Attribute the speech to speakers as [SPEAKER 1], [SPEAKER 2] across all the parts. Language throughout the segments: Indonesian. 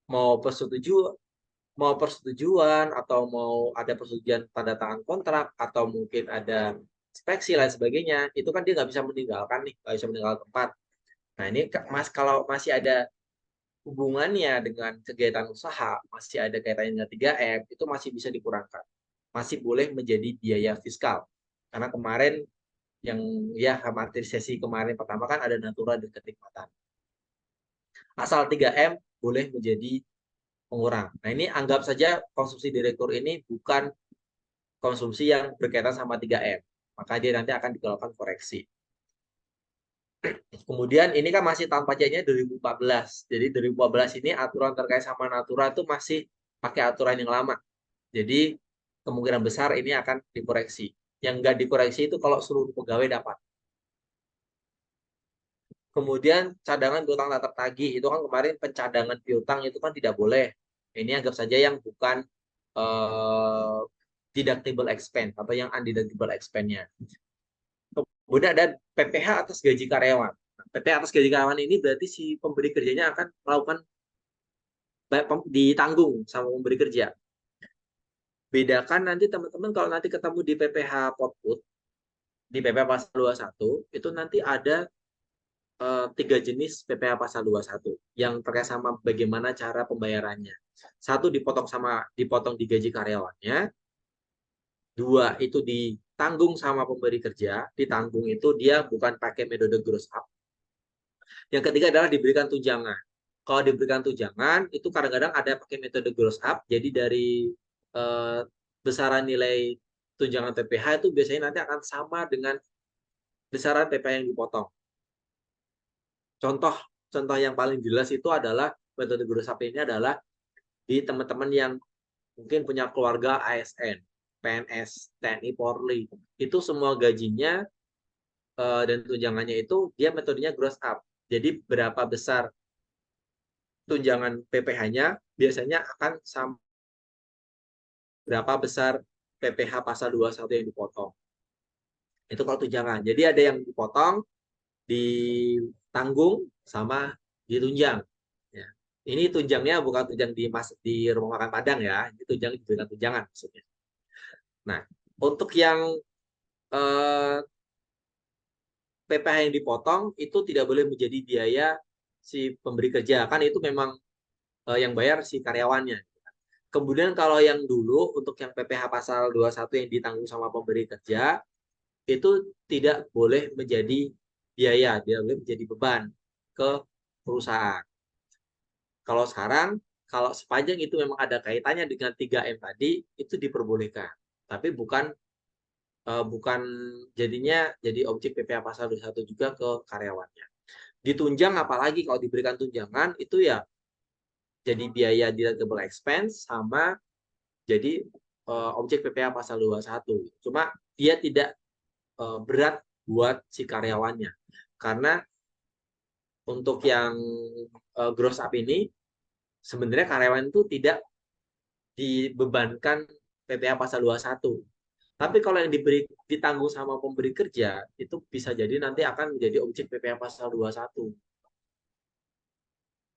[SPEAKER 1] mau persetujuan atau mau ada persetujuan tanda tangan kontrak atau mungkin ada inspeksi lain sebagainya, itu kan dia nggak bisa meninggalkan nih, nggak bisa meninggalkan tempat. Nah ini Mas, kalau masih ada hubungannya dengan kegiatan usaha, masih ada kaitannya dengan 3M, itu masih bisa dikurangkan, masih boleh menjadi biaya fiskal. Karena kemarin yang ya amatir sesi kemarin pertama kan ada natura dan kenikmatan. Asal 3M boleh menjadi pengurang. Nah ini anggap saja konsumsi direktur ini bukan konsumsi yang berkaitan sama 3M. Maka dia nanti akan dikeluarkan koreksi. Kemudian ini kan masih tahun pajaknya 2014. Jadi 2014 ini aturan terkait sama natura itu masih pakai aturan yang lama. Jadi kemungkinan besar ini akan dikoreksi. Yang nggak dikoreksi itu kalau seluruh pegawai dapat. Kemudian cadangan piutang tak tertagih itu kan kemarin pencadangan piutang itu kan tidak boleh. Ini anggap saja yang bukan eh, deductible expense atau yang undeductible expense-nya. Kemudian ada PPh atas gaji karyawan. PPh atas gaji karyawan ini berarti si pemberi kerjanya akan melakukan ditanggung sama pemberi kerja. Bedakan nanti teman-teman kalau nanti ketemu di PPh Potput, di PPh pasal 21, itu nanti ada 3 jenis PPh pasal 21 yang terkait sama bagaimana cara pembayarannya. Satu dipotong di gaji karyawannya, dua itu ditanggung sama pemberi kerja, ditanggung itu dia bukan pakai metode gross up. Yang ketiga adalah diberikan tunjangan. Kalau diberikan tunjangan itu kadang-kadang ada pakai metode gross up, jadi dari eh, besaran nilai tunjangan PPh itu biasanya nanti akan sama dengan besaran PPh yang dipotong. Contoh contoh yang paling jelas itu adalah metode gross up ini adalah di teman-teman yang mungkin punya keluarga ASN, PNS, TNI, Polri. Itu semua gajinya dan tunjangannya itu dia metodenya gross up. Jadi berapa besar tunjangan PPh-nya biasanya akan sama berapa besar PPh pasal 21 yang dipotong. Itu kalau tunjangan. Jadi ada yang dipotong, ditanggung, sama ditunjang. Ya. Ini tunjangnya bukan tunjang di rumah makan Padang ya. Ini tunjang diberikan tunjangan maksudnya. Nah, untuk yang eh, PPh yang dipotong itu tidak boleh menjadi biaya si pemberi kerja. Kan itu memang yang bayar si karyawannya. Kemudian kalau yang dulu untuk yang PPh pasal 21 yang ditanggung sama pemberi kerja itu tidak boleh menjadi biaya, tidak boleh menjadi beban ke perusahaan. Kalau sekarang, kalau sepanjang itu memang ada kaitannya dengan 3M tadi, itu diperbolehkan. Tapi bukan jadinya jadi objek PPh pasal 21 juga ke karyawannya. Ditunjang apalagi kalau diberikan tunjangan itu ya jadi biaya deductible expense sama jadi objek PPh pasal 21. Cuma dia tidak berat buat si karyawannya. Karena untuk yang gross up ini sebenarnya karyawan itu tidak dibebankan PPh pasal 21. Tapi kalau yang ditanggung sama pemberi kerja itu bisa jadi nanti akan menjadi objek PPh pasal 21.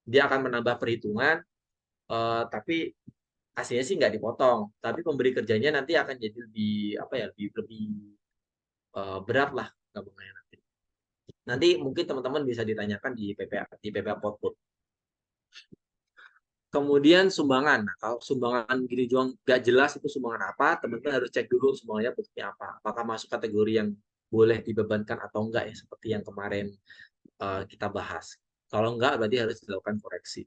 [SPEAKER 1] Dia akan menambah perhitungan tapi hasilnya sih nggak dipotong. Tapi pemberi kerjanya nanti akan jadi lebih apa ya lebih berat lah gabungannya nanti. Nanti mungkin teman-teman bisa ditanyakan di PPh Potput. Kemudian sumbangan. Nah, kalau sumbangan gini juga nggak jelas itu sumbangan apa, teman-teman harus cek dulu sumbangannya bentuknya apa. Apakah masuk kategori yang boleh dibebankan atau enggak ya, seperti yang kemarin kita bahas. Kalau enggak, berarti harus dilakukan koreksi.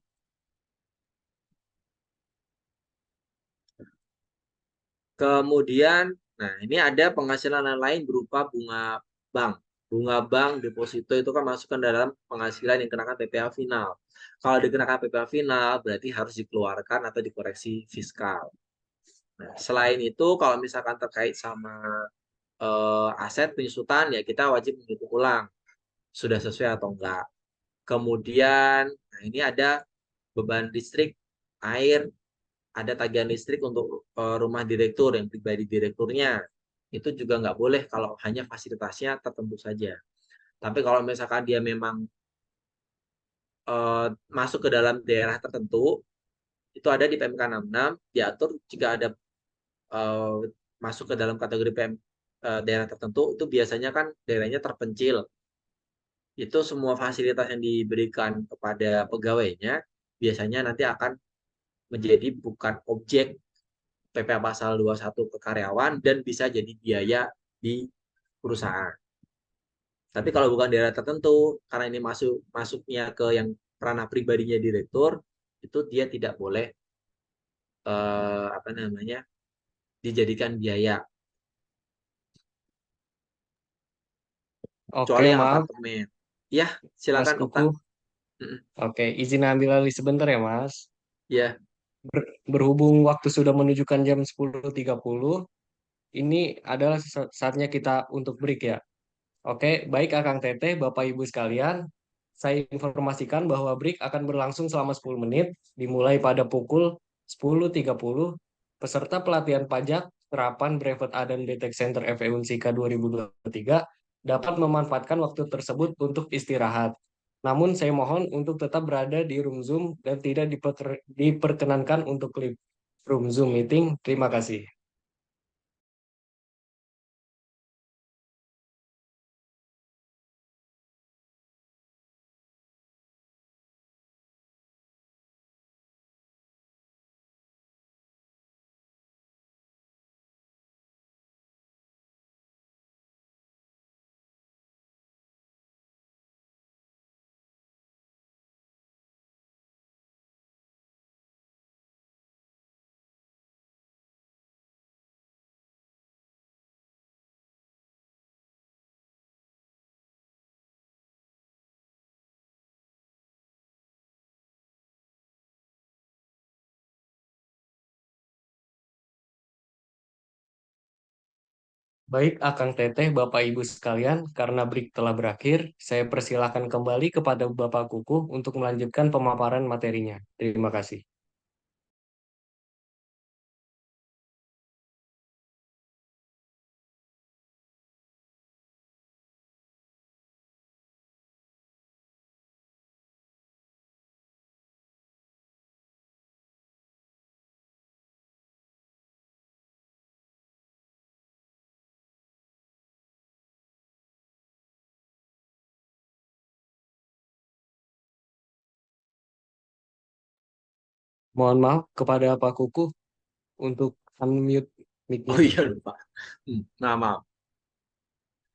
[SPEAKER 1] Kemudian, nah ini ada penghasilan lain berupa bunga bank. Bunga bank, deposito itu kan masukkan dalam penghasilan yang dikenakan PPh final. Kalau dikenakan PPh final, berarti harus dikeluarkan atau dikoreksi fiskal. Nah, selain itu, kalau misalkan terkait sama aset penyusutan, ya kita wajib menghitung ulang sudah sesuai atau enggak. Kemudian, nah ini ada beban listrik, air, ada tagihan listrik untuk rumah direktur yang pribadi direkturnya. Itu juga nggak boleh kalau hanya fasilitasnya tertentu saja. Tapi kalau misalkan dia memang masuk ke dalam daerah tertentu, itu ada di PMK 66, diatur jika ada masuk ke dalam kategori daerah tertentu, itu biasanya kan daerahnya terpencil. Itu semua fasilitas yang diberikan kepada pegawainya biasanya nanti akan menjadi bukan objek PPh pasal 21 ke karyawan dan bisa jadi biaya di perusahaan. Tapi kalau bukan daerah tertentu, karena ini masuknya ke yang ranah pribadinya direktur, itu dia tidak boleh apa namanya dijadikan biaya.
[SPEAKER 2] Oke,
[SPEAKER 1] Kecuali yang
[SPEAKER 2] maaf,
[SPEAKER 1] apartemen. Ya,
[SPEAKER 2] Mas
[SPEAKER 1] silakan Okta.
[SPEAKER 2] Kuku. Oke, izin ambil alih sebentar ya, Mas.
[SPEAKER 1] Ya,
[SPEAKER 2] Berhubung waktu sudah menunjukkan jam 10.30, ini adalah saatnya kita untuk break ya. Oke, baik Akang Teteh, Bapak Ibu sekalian, saya informasikan bahwa break akan berlangsung selama 10 menit, dimulai pada pukul 10.30. Peserta pelatihan pajak terapan Brevet A dan BTEC Center FE Unsika 2023 dapat memanfaatkan waktu tersebut untuk istirahat. Namun saya mohon untuk tetap berada di room Zoom dan tidak diperkenankan untuk klip room Zoom meeting. Terima kasih. Baik, Akang Teteh, Bapak Ibu sekalian, karena break telah berakhir, saya persilakan kembali kepada Bapak Kuku untuk melanjutkan pemaparan materinya. Terima kasih. Mohon maaf kepada Pak Kuku untuk unmute mic-nya.
[SPEAKER 1] oh iya lupa. Nah, maaf.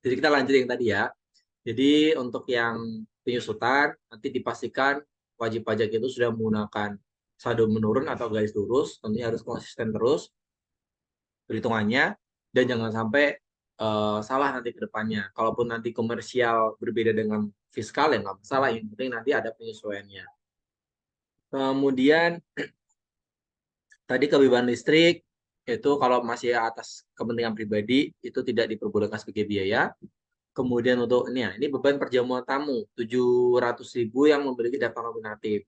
[SPEAKER 1] Jadi kita lanjut yang tadi ya. Jadi untuk yang penyusutan nanti dipastikan wajib pajak itu sudah menggunakan saldo menurun atau garis lurus, tentunya harus konsisten terus perhitungannya dan jangan sampai salah nanti ke depannya. Kalaupun nanti komersial berbeda dengan fiskal ya nggak masalah, yang penting nanti ada penyesuaiannya. Kemudian tadi kebebasan listrik itu kalau masih atas kepentingan pribadi itu tidak diperbolehkan sebagai biaya. Kemudian untuk ini beban perjamuan tamu 700.000 yang memiliki daftar nominatif.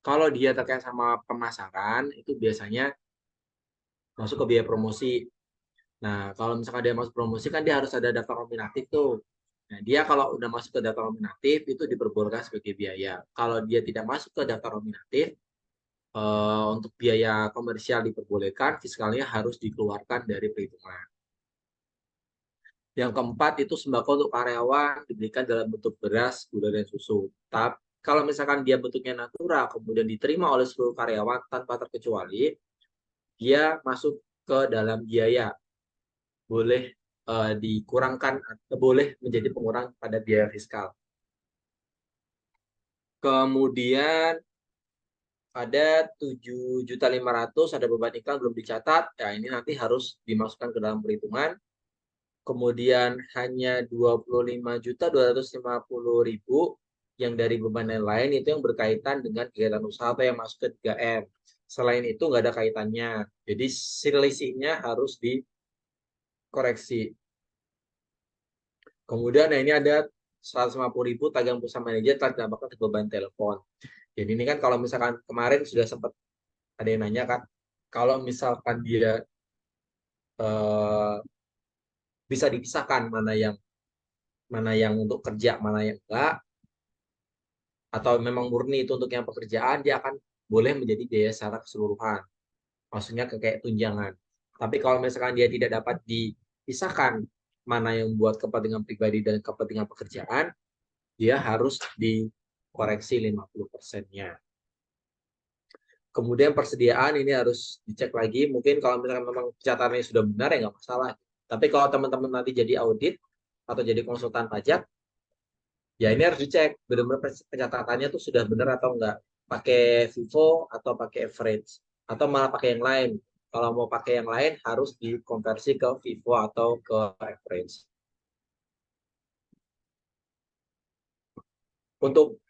[SPEAKER 1] Kalau dia terkait sama pemasaran itu biasanya masuk ke biaya promosi. Nah, kalau misalkan dia masuk promosi kan dia harus ada daftar nominatif tuh. Nah, dia kalau udah masuk ke daftar nominatif itu diperbolehkan sebagai biaya. Kalau dia tidak masuk ke daftar nominatif, untuk biaya komersial diperbolehkan, fiskalnya harus dikeluarkan dari perhitungan. Yang keempat itu sembako untuk karyawan diberikan dalam bentuk beras, gula, dan susu. Tapi kalau misalkan dia bentuknya natura, kemudian diterima oleh seluruh karyawan tanpa terkecuali, dia masuk ke dalam biaya. Boleh dikurangkan, atau boleh menjadi pengurang pada biaya fiskal. Kemudian ada 7.500.000 ada beban iklan belum dicatat. Ya, ini nanti harus dimasukkan ke dalam perhitungan. Kemudian hanya 25.250.000 yang dari beban lain itu yang berkaitan dengan kegiatan usaha atau yang masuk ke 3M. Selain itu nggak ada kaitannya. Jadi selisihnya harus dikoreksi. Kemudian nah ini ada 150.000 tagihan perusahaan manajer telah ditambahkan ke beban telepon. Jadi ini kan kalau misalkan kemarin sudah sempat ada yang nanya kan, kalau misalkan dia eh, bisa dipisahkan mana yang untuk kerja, mana yang enggak, atau memang murni itu untuk yang pekerjaan, dia akan boleh menjadi biaya secara keseluruhan. Maksudnya kayak tunjangan. Tapi kalau misalkan dia tidak dapat dipisahkan mana yang buat kepentingan pribadi dan kepentingan pekerjaan, dia harus dikoreksi 50%-nya. Kemudian persediaan ini harus dicek lagi. Mungkin kalau misalkan memang catatannya sudah benar ya nggak masalah. Tapi kalau teman-teman nanti jadi audit atau jadi konsultan pajak, ya ini harus dicek benar-benar pencatatannya tuh sudah benar atau enggak. Pakai FIFO atau pakai average atau malah pakai yang lain. Kalau mau pakai yang lain harus dikonversi ke FIFO atau ke average. Untuk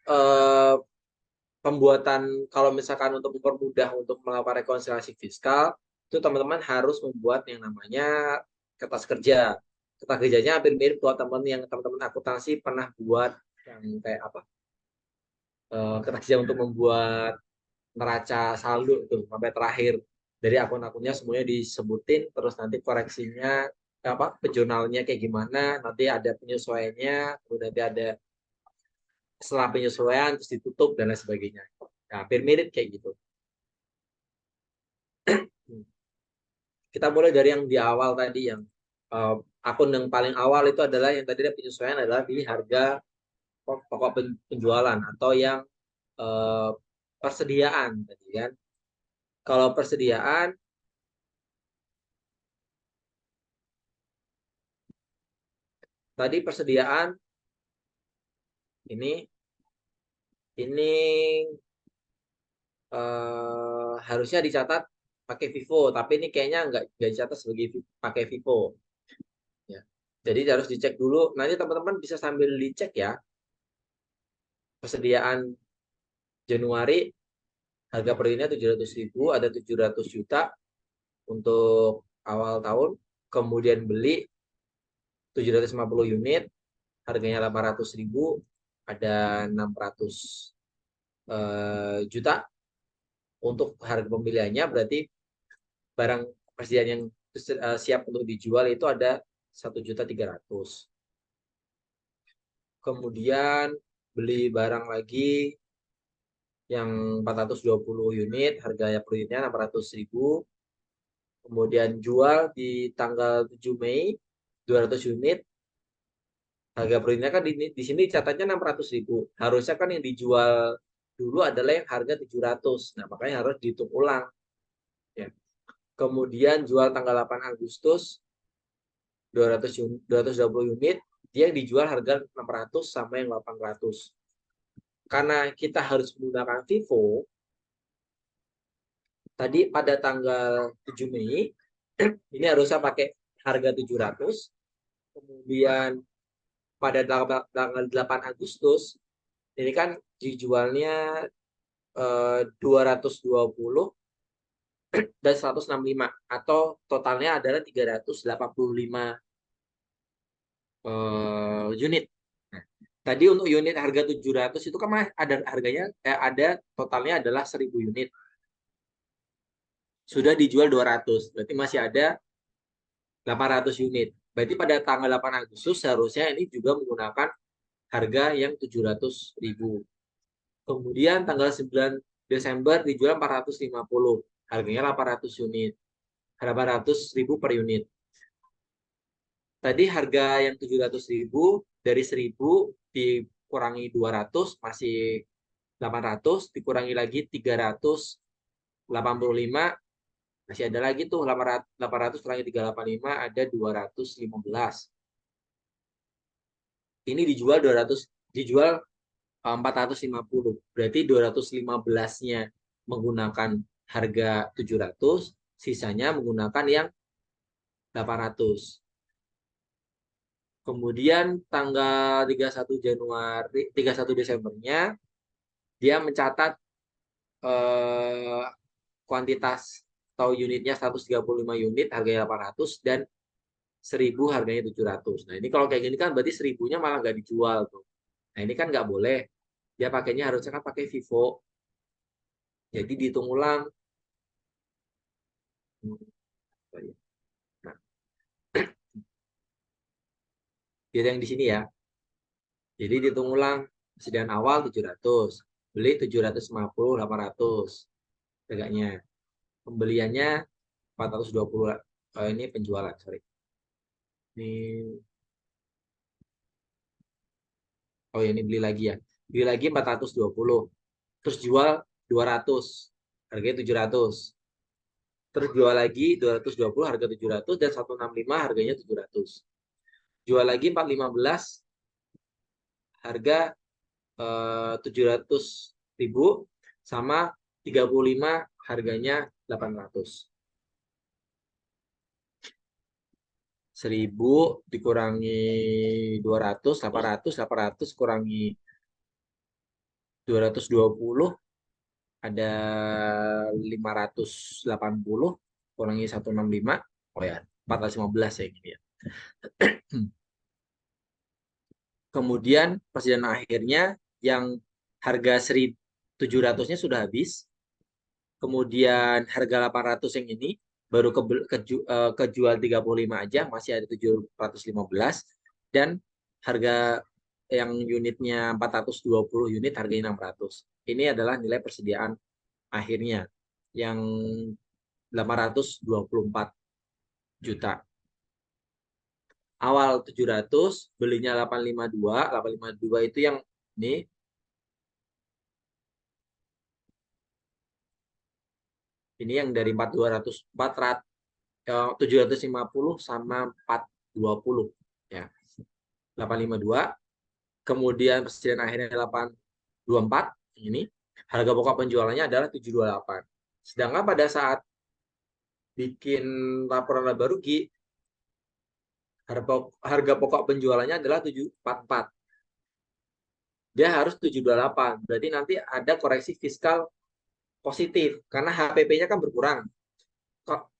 [SPEAKER 1] pembuatan, kalau misalkan untuk mempermudah untuk melakukan rekonsiliasi fiskal, itu teman-teman harus membuat yang namanya kertas kerja. Kertas kerjanya hampir mirip buat teman-teman akuntansi pernah buat yang kayak apa? Kertas kerja untuk membuat neraca saldo itu sampai terakhir dari akun-akunnya semuanya disebutin, terus nanti koreksinya apa jurnalnya kayak gimana, nanti ada penyesuaiannya, kemudian nanti ada setelah penyesuaian terus ditutup dan lain sebagainya. Nah, hampir mirip kayak gitu. Kita mulai dari yang di awal tadi yang akun yang paling awal itu adalah yang tadi ada penyesuaian adalah di harga pokok penjualan atau yang persediaan tadi kan. Kalau persediaan tadi persediaan ini harusnya dicatat pakai Vivo, tapi ini kayaknya nggak dicatat sebagai pakai Vivo. Ya. Jadi harus dicek dulu. Nanti teman-teman bisa sambil dicek ya. Persediaan Januari harga per unitnya 700.000, ada 700 juta untuk awal tahun. Kemudian beli 750 unit, harganya 800.000, ada 600 juta. Untuk harga pembeliannya berarti barang persediaan yang siap untuk dijual itu ada 1.300.000. Kemudian beli barang lagi yang 420 unit, harganya per unitnya 600.000. Kemudian jual di tanggal 7 Mei 200 unit. Harga per unitnya kan di sini catatnya 600.000. Harusnya kan yang dijual dulu adalah yang harga 700. Nah, makanya harus dihitung ulang. Ya. Kemudian jual tanggal 8 Agustus 220 unit, dia dijual harga 600 sama yang 800. Karena kita harus menggunakan Vivo, tadi pada tanggal 7 Mei, ini harusnya pakai harga 700, kemudian pada tanggal 8 Agustus, ini kan dijualnya 220 dan 165, atau totalnya adalah 385 unit. Nah, tadi untuk unit harga 700 itu kan ada harganya, ada totalnya adalah 1.000 unit. Sudah dijual 200, berarti masih ada 800 unit. Berarti pada tanggal 8 Agustus seharusnya ini juga menggunakan harga yang 700.000. Kemudian tanggal 9 Desember dijual 450, harganya 800 unit. 800.000 per unit. Tadi harga yang 700.000 dari 1.000 dikurangi 200 masih 800, dikurangi lagi 385 masih ada lagi tuh 800 kurangi 385 ada 215. Ini dijual 450. Berarti 215-nya menggunakan harga 700, sisanya menggunakan yang 800. Kemudian tanggal 31 Desembernya dia mencatat kuantitas atau unitnya 135 unit harganya 800 dan 1.000 harganya 700. Nah, ini kalau kayak gini kan berarti 1.000-nya malah nggak dijual tuh. Nah, ini kan nggak boleh. Dia pakainya harusnya kan pakai Vivo. Jadi dihitung ulang. Nah, biar yang di sini ya. Jadi dihitung ulang. Persediaan awal 700. Beli 750, 800. harganya. Pembeliannya 420. Ini penjualan, sorry. Ini, oh ya, ini beli lagi ya. Beli lagi 420. Terus jual 200. Harganya 700. Terus jual lagi 220, harga 700, dan 165 harganya 700. Jual lagi 415, harga 700.000, sama 35 harganya 800. 1000 dikurangi 200, 800, 800 kurangi 220, ada 580, kurangi 165. Oh ya, 415 ya ini ya. Kemudian persediaan akhirnya yang harga 1.700-nya sudah habis. Kemudian harga 800 yang ini baru kejual 35 aja, masih ada 715. Dan harga yang unitnya 420 unit, harganya 600. Ini adalah nilai persediaan akhirnya yang 824 juta. Awal 700, belinya 852. 852 itu yang ini. Ini yang dari 750 sama 420 ya. 852. Kemudian persediaan akhirnya 824 ini. Harga pokok penjualannya adalah 728. Sedangkan pada saat bikin laporan laba rugi, harga pokok penjualannya adalah 744. Dia harus 728. Berarti nanti ada koreksi fiskal positif karena HPP-nya kan berkurang.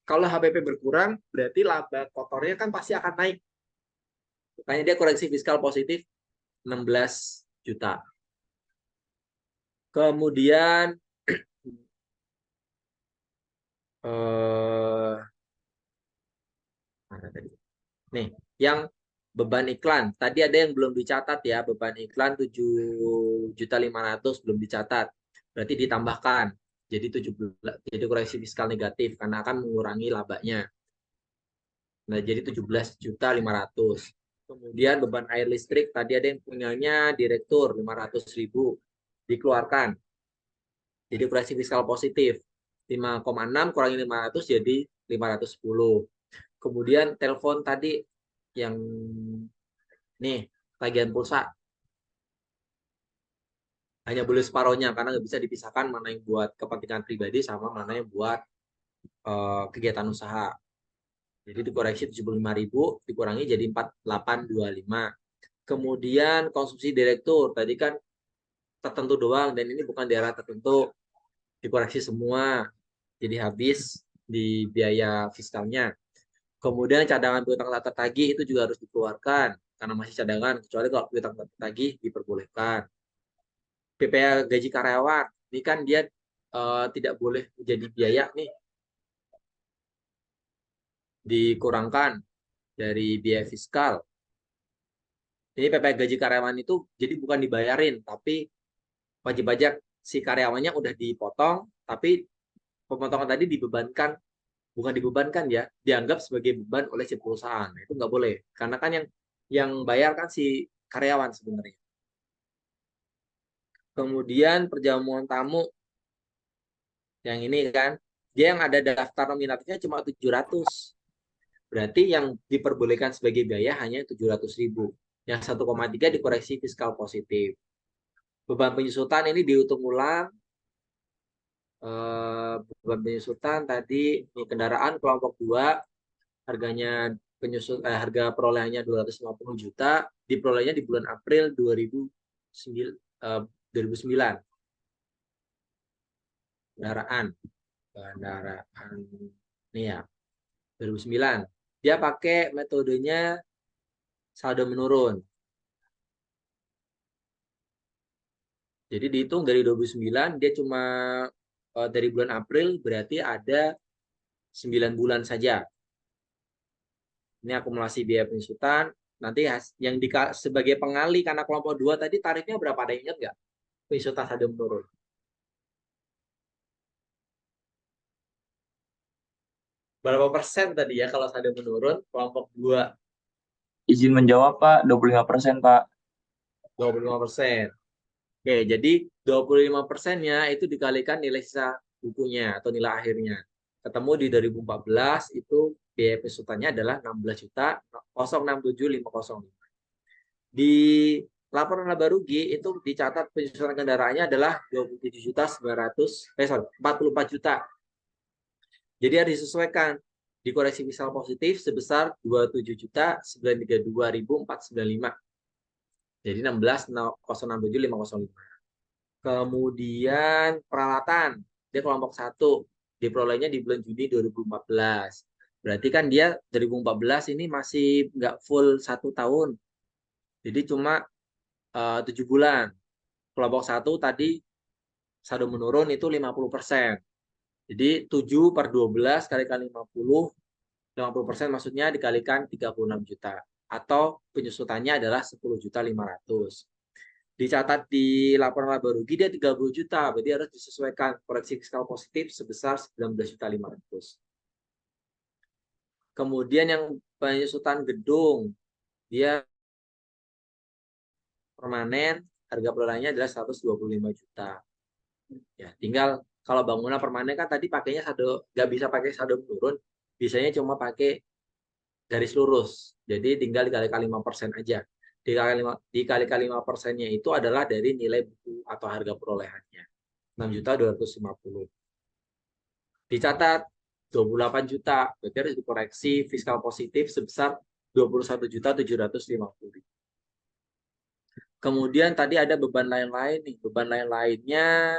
[SPEAKER 1] Kalau HPP berkurang, berarti laba kotornya kan pasti akan naik. Makanya dia koreksi fiskal positif 16 juta. Kemudian mana tadi? Nih, yang beban iklan. Tadi ada yang belum dicatat ya, beban iklan 7.500.000 belum dicatat. Berarti ditambahkan. Jadi 17, jadi koreksi fiskal negatif karena akan mengurangi labanya. Nah, jadi 17.500.000. Kemudian beban air listrik, tadi ada yang punyanya direktur 500.000 dikeluarkan. Jadi koreksi fiskal positif 5,6 kurangi 500 jadi 510. Kemudian telepon tadi yang nih tagihan pulsa hanya boleh separohnya karena nggak bisa dipisahkan mana yang buat kepentingan pribadi sama mana yang buat kegiatan usaha. Jadi dikoreksi 75.000 dikurangi jadi 4.825. Kemudian konsumsi direktur tadi kan tertentu doang dan ini bukan daerah tertentu, dikoreksi semua jadi habis di biaya fiskalnya. Kemudian cadangan piutang tak tertagih itu juga harus dikeluarkan karena masih cadangan, kecuali kalau piutang tak tertagih diperbolehkan. PPh gaji karyawan ini kan dia tidak boleh menjadi biaya nih, dikurangkan dari biaya fiskal. Ini PPh gaji karyawan itu jadi bukan dibayarin, tapi wajib pajak si karyawannya udah dipotong, tapi pemotongan tadi dibebankan, bukan dibebankan ya, dianggap sebagai beban oleh si perusahaan. Itu nggak boleh, karena kan yang bayar kan si karyawan sebenarnya. Kemudian perjamuan tamu yang ini kan, dia yang ada daftar nominatifnya cuma 700. Berarti yang diperbolehkan sebagai biaya hanya 700.000. Yang 1,3 dikoreksi fiskal positif. Beban penyusutan ini dihitung ulang. Beban penyusutan tadi ini kendaraan kelompok 2 harganya harga perolehannya 250 juta, diperolehnya di bulan April 2009. Kendaraan ini ya 2009. Dia pakai metodenya saldo menurun. Jadi dihitung dari 2009 dia cuma dari bulan April berarti ada 9 bulan saja. Ini akumulasi biaya penyusutan. Nanti yang sebagai pengali karena kelompok 2 tadi tarifnya berapa, ada ingat nggak? Penyusutan saldo menurun. Berapa persen tadi ya kalau saldo menurun? Kelompok 2
[SPEAKER 3] Izin menjawab, Pak. 25%, Pak.
[SPEAKER 1] 25%. Oke, jadi 25%-nya itu dikalikan nilai sisa bukunya atau nilai akhirnya. Ketemu di 2014 itu biaya pesutannya adalah 16.067.505. Di laporan laba rugi itu dicatat penyusutan kendaraannya adalah 44 juta. Jadi harus disesuaikan. Dikoreksi fiskal positif sebesar 27.932.495. Jadi 16.067.505. Kemudian peralatan, dia kelompok 1. Diperolehnya di bulan Juni 2014. Berarti kan dia 2014 ini masih nggak full 1 tahun. Jadi cuma 7 bulan. Kelompok 1 tadi saldo menurun itu 50%. Jadi 7 per 12 kalikan 50% maksudnya dikalikan 36 juta. Atau penyusutannya adalah 10.500.000. Dicatat di laporan laba rugi dia 30 juta, berarti harus disesuaikan koreksi fiskal positif sebesar 19.500.000. Kemudian yang penyusutan gedung, dia permanen, harga perolehnya adalah 125 juta. Ya, tinggal kalau bangunan permanen kan tadi pakainya saldo, nggak bisa pakai saldo menurun, biasanya cuma pakai garis lurus. Jadi tinggal dikalikan 5% aja. Dikalikan 5%-nya itu adalah dari nilai buku atau harga perolehannya. 6.250.000. Dicatat 28 juta, berarti harus dikoreksi fiskal positif sebesar 21.750.000. Kemudian tadi ada beban lain-lain nih. Beban lain-lainnya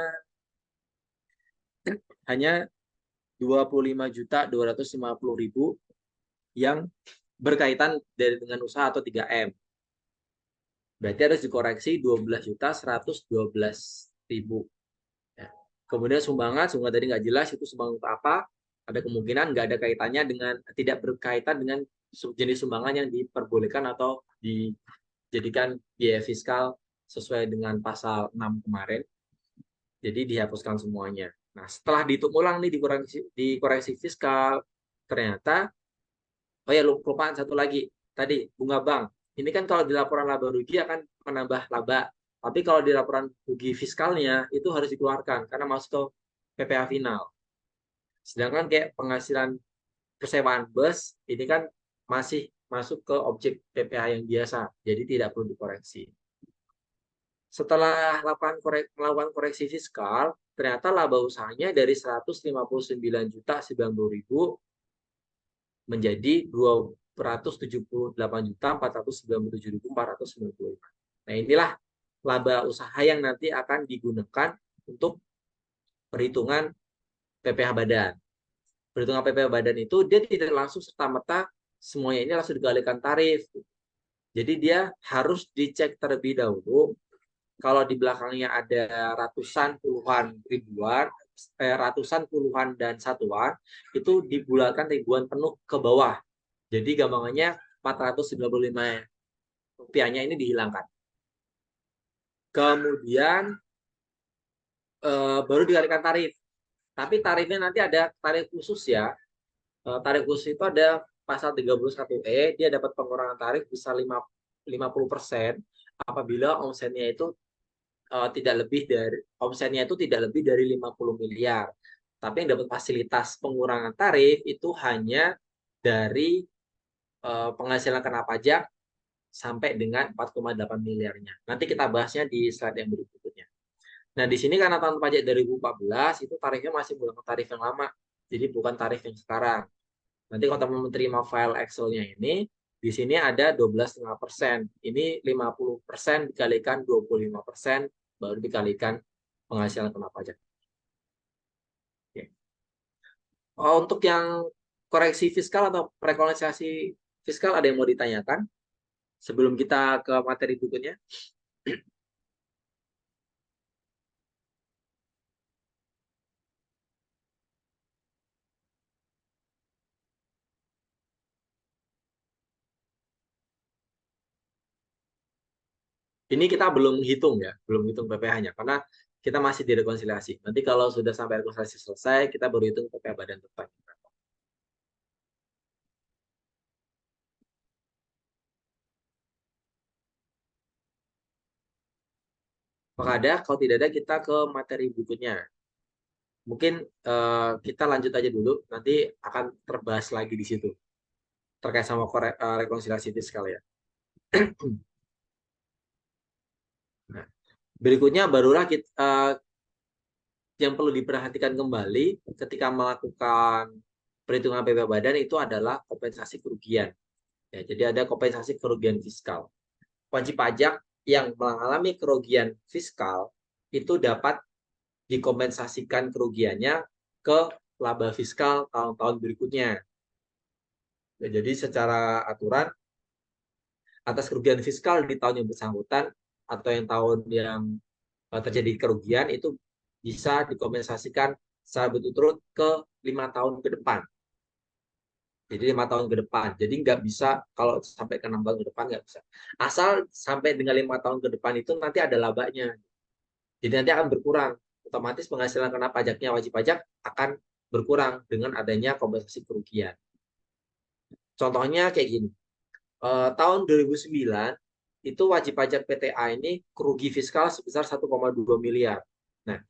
[SPEAKER 1] hanya 25.250.000 yang berkaitan dengan usaha atau 3M. Berarti harus dikoreksi 12.112.000. Ya. Kemudian sumbangan tadi nggak jelas itu sumbangan untuk apa. Ada kemungkinan nggak ada kaitannya dengan, tidak berkaitan dengan jenis sumbangan yang diperbolehkan atau dijadikan biaya fiskal sesuai dengan pasal 6 kemarin. Jadi dihapuskan semuanya. Nah, setelah dihitung ulang nih dikoreksi fiskal, ternyata, oh ya lupa satu lagi, tadi bunga bank. Ini kan kalau di laporan laba rugi akan menambah laba. Tapi kalau di laporan rugi fiskalnya itu harus dikeluarkan karena masuk ke PPh final. Sedangkan kayak penghasilan persewaan bus ini kan masih masuk ke objek PPh yang biasa, jadi tidak perlu dikoreksi. Setelah melakukan koreksi fiskal, ternyata laba usahanya dari 159.090.000 menjadi 278.497.495. Nah, inilah laba usaha yang nanti akan digunakan untuk perhitungan PPh badan. Perhitungan PPh badan itu dia tidak langsung serta-merta semuanya ini langsung dikalikan tarif. Jadi dia harus dicek terlebih dahulu. Kalau di belakangnya ada ratusan, puluhan, ribuan, ratusan, puluhan, dan satuan, itu dibulatkan ribuan penuh ke bawah. Jadi gampangannya 495 rupiahnya ini dihilangkan. Kemudian baru dikalikan tarif. Tapi tarifnya nanti ada tarif khusus ya. Tarif khusus itu ada pasal 31E, dia dapat pengurangan tarif bisa 50% apabila omsetnya itu tidak lebih dari 50 miliar. Tapi yang dapat fasilitas pengurangan tarif itu hanya dari penghasilan kena pajak sampai dengan 4,8 miliarnya. Nanti kita bahasnya di slide yang berikutnya. Nah, di sini karena tahun pajak 2014 itu tarifnya masih menggunakan tarif yang lama. Jadi bukan tarif yang sekarang. Nanti kalau teman-teman menerima file Excel-nya ini, di sini ada 12,5%. Ini 50% dikalikan 25%, baru dikalikan penghasilan kena pajak. Oke. Untuk yang koreksi fiskal atau rekonciliasi fiskal, ada yang mau ditanyakan sebelum kita ke materi berikutnya? Ini kita belum hitung ya, belum hitung PPh-nya karena kita masih di rekonsiliasi. Nanti kalau sudah sampai rekonsiliasi selesai, kita baru hitung PPh badan tetap. Maka ada, kalau tidak ada kita ke materi berikutnya. Mungkin kita lanjut aja dulu, nanti akan terbahas lagi di situ terkait sama rekonsiliasi fiskal ya. Nah, berikutnya barulah yang perlu diperhatikan kembali ketika melakukan perhitungan PPh badan itu adalah kompensasi kerugian. Ya, jadi ada kompensasi kerugian fiskal. Wajib pajak yang mengalami kerugian fiskal itu dapat dikompensasikan kerugiannya ke laba fiskal tahun-tahun berikutnya. Ya, jadi secara aturan atas kerugian fiskal di tahun yang bersangkutan atau yang tahun yang terjadi kerugian itu bisa dikompensasikan secara berturut-turut ke 5 tahun ke depan. Jadi 5 tahun ke depan. Jadi nggak bisa kalau sampai ke 6 tahun ke depan nggak bisa. Asal sampai dengan 5 tahun ke depan itu nanti ada labanya. Jadi nanti akan berkurang. Otomatis penghasilan kena pajaknya wajib pajak akan berkurang dengan adanya kompensasi kerugian. Contohnya kayak gini. Tahun 2009 itu wajib pajak PTA ini kerugi fiskal sebesar 1,2 miliar. Nah,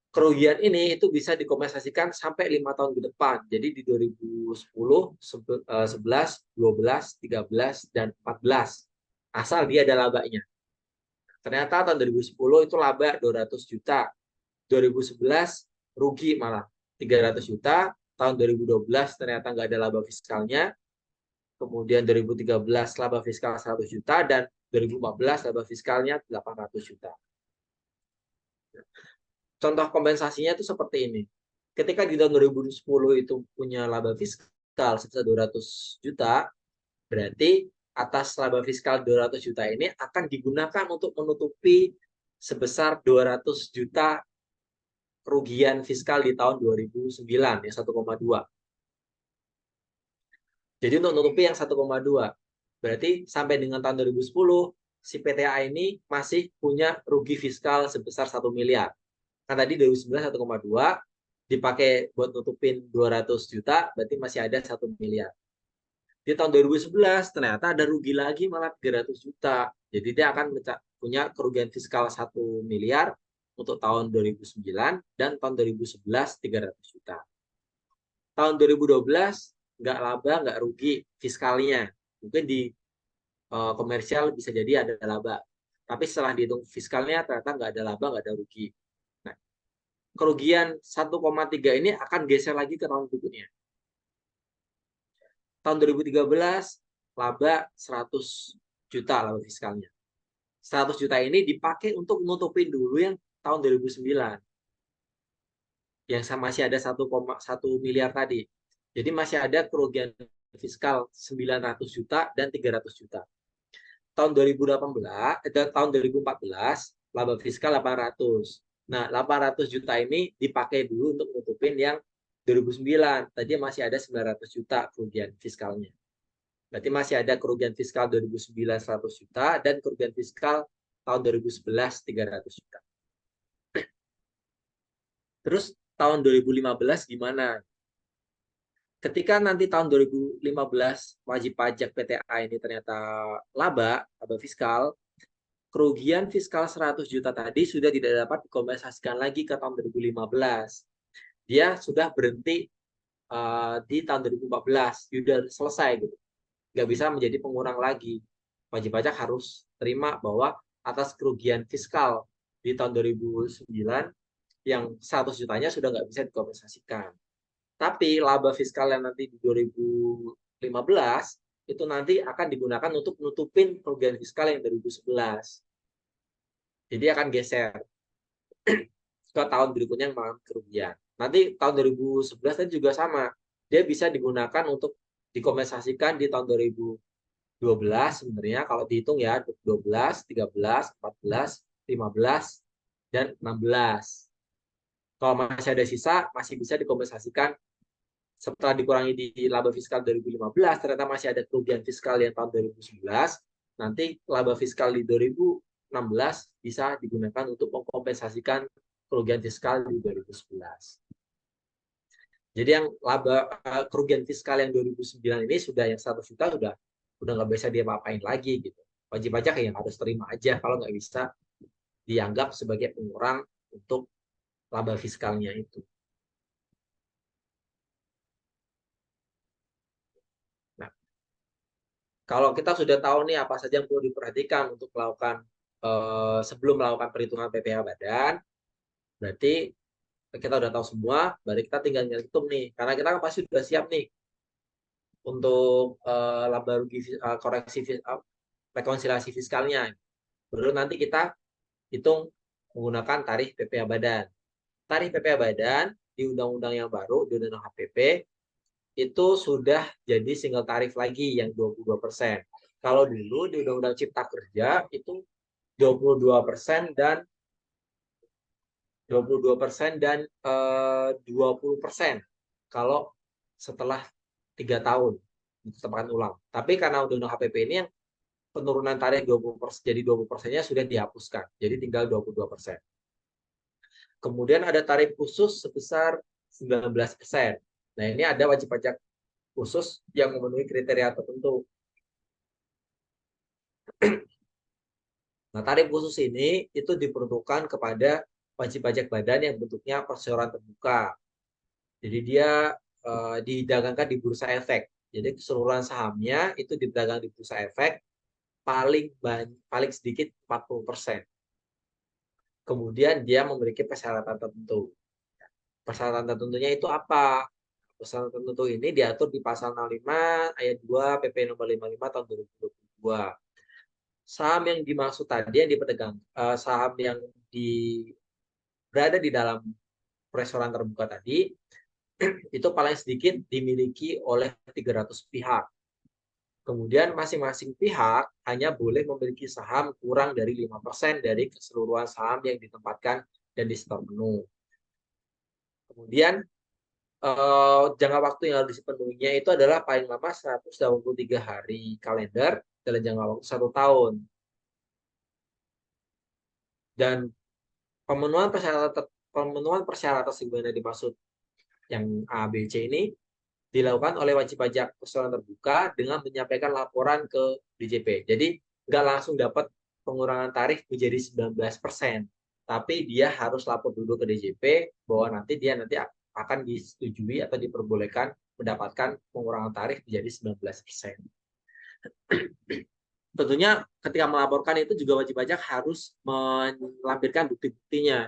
[SPEAKER 1] kerugian ini itu bisa dikompensasikan sampai 5 tahun ke depan. Jadi di 2010, 11, 12, 13, dan 14. Asal dia ada labanya. Ternyata tahun 2010 itu laba 200 juta. 2011 rugi malah 300 juta. Tahun 2012 ternyata nggak ada laba fiskalnya. Kemudian 2013 laba fiskal 100 juta. Dan 2014 laba fiskalnya 800 juta. Contoh kompensasinya itu seperti ini. Ketika di tahun 2010 itu punya laba fiskal sebesar 200 juta, berarti atas laba fiskal 200 juta ini akan digunakan untuk menutupi sebesar 200 juta kerugian fiskal di tahun 2009, ya 1,2. Jadi untuk menutupi yang 1,2, berarti sampai dengan tahun 2010, si PTA ini masih punya rugi fiskal sebesar 1 miliar. Kan tadi 2009 1,2, dipakai buat nutupin 200 juta, berarti masih ada 1 miliar. Di tahun 2011 ternyata ada rugi lagi malah 300 juta. Jadi dia akan punya kerugian fiskal 1 miliar untuk tahun 2009 dan tahun 2011 300 juta. Tahun 2012 nggak laba, nggak rugi fiskalnya. Mungkin di komersial bisa jadi ada laba. Tapi setelah dihitung fiskalnya ternyata nggak ada laba, nggak ada rugi. Nah, kerugian 1,3 ini akan geser lagi ke tahun berikutnya. Tahun 2013 laba 100 juta laba fiskalnya. 100 juta ini dipakai untuk nutupin dulu yang tahun 2009. Yang masih ada 1,1 miliar tadi. Jadi masih ada kerugian fiskal 900 juta dan 300 juta. Tahun 2018, tahun 2014 laba fiskal 800. Nah, 800 juta ini dipakai dulu untuk nutupin yang 2009. Tadi masih ada 900 juta kerugian fiskalnya. Berarti masih ada kerugian fiskal 2009 100 juta dan kerugian fiskal tahun 2011 300 juta. Terus tahun 2015 gimana? Ketika nanti tahun 2015 wajib pajak PTA ini ternyata laba fiskal, kerugian fiskal 100 juta tadi sudah tidak dapat dikompensasikan lagi ke tahun 2015. Dia sudah berhenti di tahun 2014, sudah selesai gitu. Nggak bisa menjadi pengurang lagi. Wajib pajak harus terima bahwa atas kerugian fiskal di tahun 2009 yang 100 jutanya sudah nggak bisa dikompensasikan. Tapi laba fiskal yang nanti di 2015 itu nanti akan digunakan untuk nutupin kerugian fiskal yang 2011. Jadi akan geser ke tahun berikutnya yang mengalami kerugian. Nanti tahun 2011 kan juga sama. Dia bisa digunakan untuk dikompensasikan di tahun 2012 sebenarnya kalau dihitung ya 12, 13, 14, 15, dan 16. Kalau masih ada sisa, masih bisa dikompensasikan setelah dikurangi di laba fiskal 2015, ternyata masih ada kerugian fiskal yang tahun 2011, nanti laba fiskal di 2016 bisa digunakan untuk mengkompensasikan kerugian fiskal di 2011. Jadi yang laba kerugian fiskal yang 2009 ini sudah yang 100 juta sudah nggak bisa dia apain lagi gitu. Wajib pajak yang harus terima aja, kalau nggak bisa dianggap sebagai pengurang untuk laba fiskalnya itu. Nah, kalau kita sudah tahu nih apa saja yang perlu diperhatikan untuk melakukan sebelum melakukan perhitungan PPh badan, berarti kita udah tahu semua, berarti kita tinggal ngitung nih, karena kita kan pasti sudah siap nih untuk laba rugi koreksi rekonsiliasi fiskalnya. Baru nanti kita hitung menggunakan tarif PPh badan. Tarif PPh badan di undang-undang yang baru, di undang-undang HPP, itu sudah jadi single tarif lagi yang 22%. Kalau dulu di undang-undang Cipta Kerja itu 22% dan 20% kalau setelah 3 tahun ditetapkan ulang. Tapi karena undang-undang HPP ini yang penurunan tarif 20% jadi 20%-nya sudah dihapuskan. Jadi tinggal 22%. Kemudian ada tarif khusus sebesar 19%. Nah, ini ada wajib pajak khusus yang memenuhi kriteria tertentu. Nah, tarif khusus ini itu diperuntukkan kepada wajib pajak badan yang bentuknya perseroan terbuka. Jadi dia didagangkan di bursa efek. Jadi keseluruhan sahamnya itu didagang di bursa efek paling sedikit 40%. Kemudian dia memiliki persyaratan tertentu. Persyaratan tertentunya itu apa? Persyaratan tertentu ini diatur di pasal 65 ayat 2 PP nomor 55 tahun 2022. Saham yang dimaksud tadi yang diperdagangkan, saham yang berada di dalam perseroan terbuka tadi itu paling sedikit dimiliki oleh 300 pihak. Kemudian masing-masing pihak hanya boleh memiliki saham kurang dari 5% dari keseluruhan saham yang ditempatkan dan disetor penuh. Kemudian jangka waktu yang harus dipenuhinya itu adalah paling lama 183 hari kalender dalam jangka waktu 1 tahun. Dan pemenuhan persyaratan sebagaimana dimaksud yang A, B, C ini dilakukan oleh wajib pajak perseroan terbuka dengan menyampaikan laporan ke DJP. Jadi nggak langsung dapat pengurangan tarif menjadi 19%, tapi dia harus lapor dulu ke DJP bahwa nanti akan disetujui atau diperbolehkan mendapatkan pengurangan tarif menjadi 19%. Tentunya ketika melaporkan itu juga wajib pajak harus melampirkan bukti-buktinya.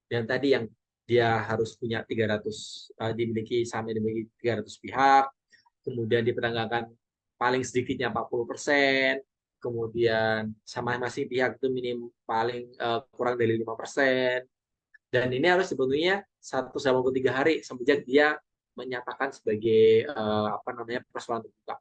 [SPEAKER 1] Dan tadi yang dia harus punya 300 dimiliki sahamnya dimiliki 300 pihak, kemudian diperdagangkan paling sedikitnya 40%, kemudian sama masing pihak itu minim paling kurang dari 5%. Dan ini harus dipenuhinya 183 hari semenjak dia menyatakan sebagai perseroan terbuka.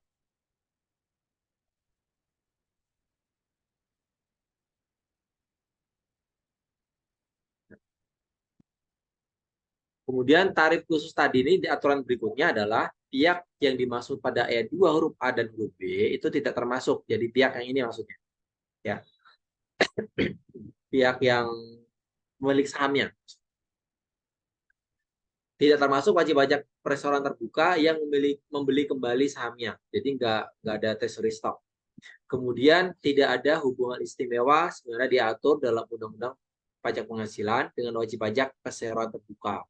[SPEAKER 1] Kemudian tarif khusus tadi ini di aturan berikutnya adalah pihak yang dimaksud pada ayat 2 huruf A dan huruf B itu tidak termasuk. Jadi pihak yang ini maksudnya. Ya. Pihak yang memiliki sahamnya. Tidak termasuk wajib pajak perseroan terbuka yang membeli kembali sahamnya. Jadi nggak ada treasury stock. Kemudian tidak ada hubungan istimewa sebenarnya diatur dalam Undang-Undang Pajak Penghasilan dengan wajib pajak perseroan terbuka.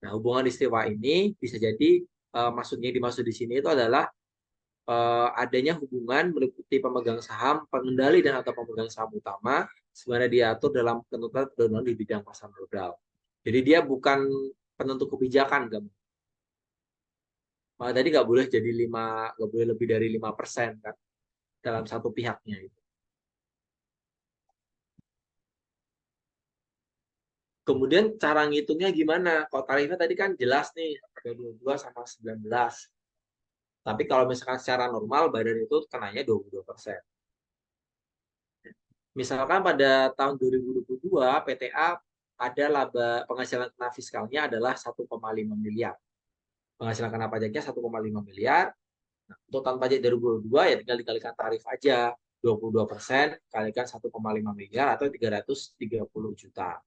[SPEAKER 1] Nah, hubungan istimewa ini bisa jadi maksudnya dimaksud di sini itu adalah adanya hubungan meliputi pemegang saham, pengendali dan atau pemegang saham utama sebenarnya diatur dalam ketentuan perundang-undangan di bidang pasar modal. Jadi dia bukan penentu kebijakan, malah tadi nggak boleh lebih dari 5% kan dalam satu pihaknya itu. Kemudian cara ngitungnya gimana? Kalau tarifnya tadi kan jelas nih, ada 22 sama 19. Tapi kalau misalkan secara normal, badan itu kenanya 22%. Misalkan pada tahun 2022, PTA ada laba penghasilan kena fiskalnya adalah 1,5 miliar. Penghasilan kena pajaknya 1,5 miliar. Nah, untuk tahun pajak 2022 ya tinggal dikalikan tarif aja. 22% kalikan 1,5 miliar atau 330 juta.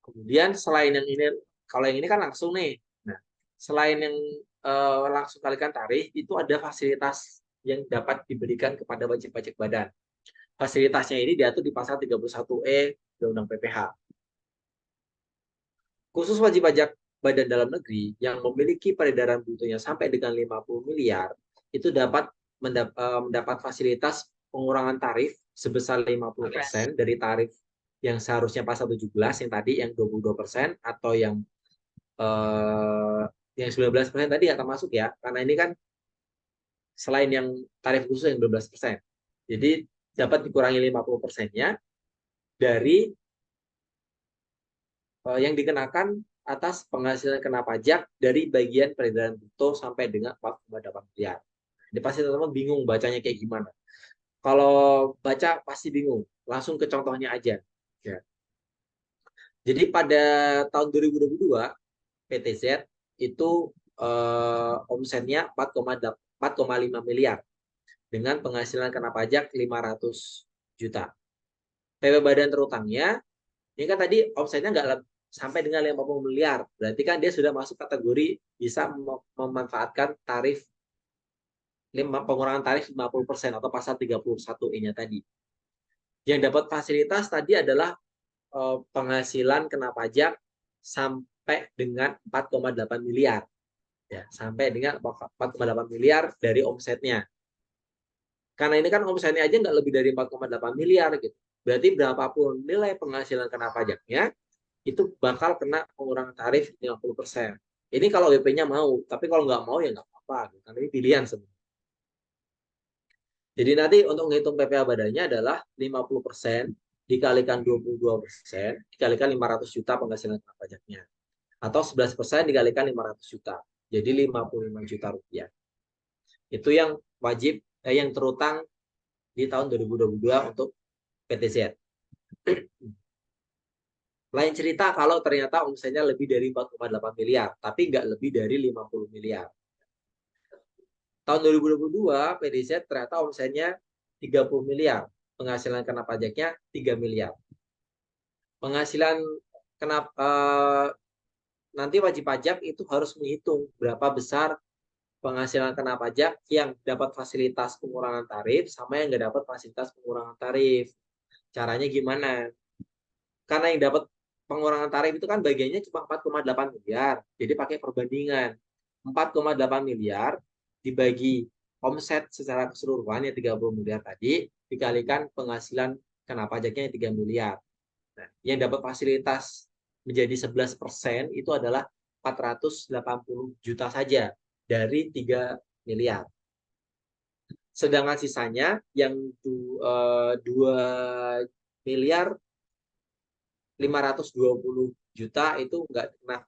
[SPEAKER 1] Kemudian selain yang ini, kalau yang ini kan langsung nih. Nah, selain yang langsung kalikan tarif, itu ada fasilitas yang dapat diberikan kepada wajib pajak badan. Fasilitasnya ini diatur di pasal 31E Undang-Undang PPH. Khusus wajib pajak badan dalam negeri yang memiliki peredaran brutonya sampai dengan 50 miliar itu dapat mendapat fasilitas pengurangan tarif sebesar 50% dari tarif yang seharusnya pasal 17 yang tadi yang 22% atau yang 19% tadi akan masuk ya, karena ini kan selain yang tarif khusus yang 12%. Jadi dapat dikurangi 50%-nya dari yang dikenakan atas penghasilan kena pajak dari bagian peredaran bruto sampai dengan 4,8 miliar. Jadi pasti teman-teman bingung bacanya kayak gimana. Kalau baca pasti bingung, langsung ke contohnya aja. Ya. Jadi pada tahun 2022 PTZ itu omsetnya 4,5 miliar dengan penghasilan kena pajak 500 juta. PW Badan terutangnya ini kan tadi omsetnya nggak sampai dengan 50 miliar. Berarti kan dia sudah masuk kategori bisa memanfaatkan tarif pengurangan tarif 50% atau pasal 31E-nya tadi. Yang dapat fasilitas tadi adalah penghasilan kena pajak sampai dengan 4,8 miliar. Ya, sampai dengan 4,8 miliar dari omsetnya. Karena ini kan omsetnya aja nggak lebih dari 4,8 miliar gitu. Berarti berapapun nilai penghasilan kena pajaknya, itu bakal kena pengurangan tarif 50%. Ini kalau WP-nya mau, tapi kalau nggak mau ya nggak apa-apa. Karena ini pilihan sebenarnya. Jadi nanti untuk menghitung PPh badannya adalah 50% dikalikan 22% dikalikan 500 juta penghasilan kena pajaknya. Atau 11% dikalikan 500 juta. Jadi 55 juta rupiah. Itu yang wajib, yang terutang di tahun 2022 untuk PTZ. Lain cerita kalau ternyata omsetnya lebih dari 4,8 miliar, tapi nggak lebih dari 50 miliar. Tahun 2022, PTZ ternyata omsetnya 30 miliar, penghasilan kena pajaknya 3 miliar. Penghasilan kena nanti wajib pajak itu harus menghitung berapa besar penghasilan kena pajak yang dapat fasilitas pengurangan tarif sama yang nggak dapat fasilitas pengurangan tarif. Caranya gimana? Karena yang dapat pengurangan tarif itu kan bagiannya cuma 4,8 miliar. Jadi pakai perbandingan. 4,8 miliar dibagi omset secara keseluruhan yang 30 miliar tadi dikalikan penghasilan kena pajaknya yang 3 miliar. Nah, yang dapat fasilitas menjadi 11% itu adalah 480 juta saja dari 3 miliar. Sedangkan sisanya yang 2 miliar 520 juta itu nggak kena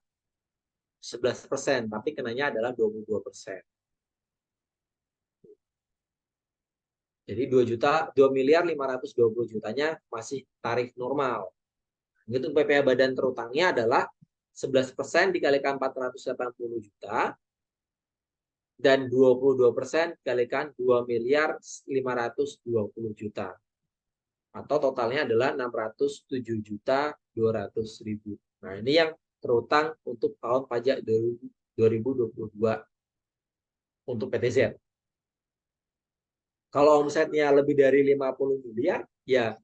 [SPEAKER 1] 11%, tapi kenanya adalah 22%. Jadi 2 miliar 520 jutanya masih tarif normal. Itu PPh badan terutangnya adalah 11% dikalikan 480 juta dan 22% dikalikan 2 miliar 520 juta. Atau totalnya adalah 607 juta 200 ribu. Nah, ini yang terutang untuk tahun pajak 2022 untuk PTZ. Kalau omsetnya lebih dari 50 miliar, ya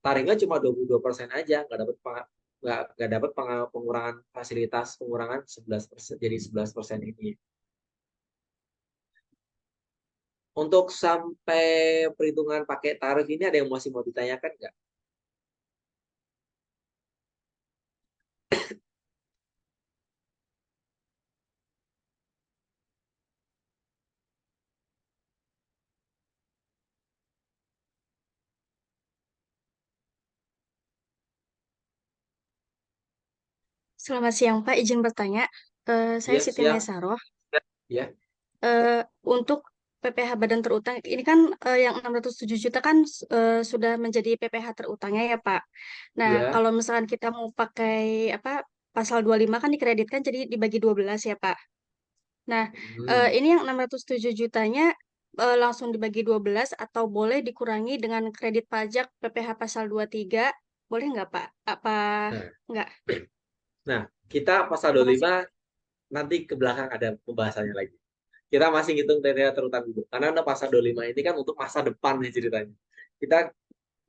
[SPEAKER 1] tarifnya cuma 22% aja, nggak dapat pengurangan fasilitas pengurangan 11%, jadi 11% ini. Untuk sampai perhitungan pakai tarif ini ada yang masih mau ditanyakan nggak?
[SPEAKER 4] Selamat siang, Pak. Izin bertanya. Saya
[SPEAKER 1] Ya,
[SPEAKER 4] Siti
[SPEAKER 1] siap.
[SPEAKER 4] Maisaroh.
[SPEAKER 1] Ya,
[SPEAKER 4] Untuk PPh Badan Terutang, ini kan yang 607 juta kan sudah menjadi PPh terutangnya ya, Pak. Nah,
[SPEAKER 1] ya.
[SPEAKER 4] kalau misalkan kita mau pakai apa pasal 25 kan dikreditkan jadi dibagi 12 ya, Pak. Nah,
[SPEAKER 1] Hmm.
[SPEAKER 4] ini yang 607 jutanya langsung dibagi 12 atau boleh dikurangi dengan kredit pajak PPh pasal 23? Boleh nggak, Pak? Apa
[SPEAKER 1] Nah,
[SPEAKER 4] nggak?
[SPEAKER 1] nah, kita pasal
[SPEAKER 4] Makasih.
[SPEAKER 1] 25 nanti ke belakang ada pembahasannya lagi. Kita masih ngitung TTA terutang dulu. Karena pasal 25 ini kan untuk masa depan nih ceritanya. Kita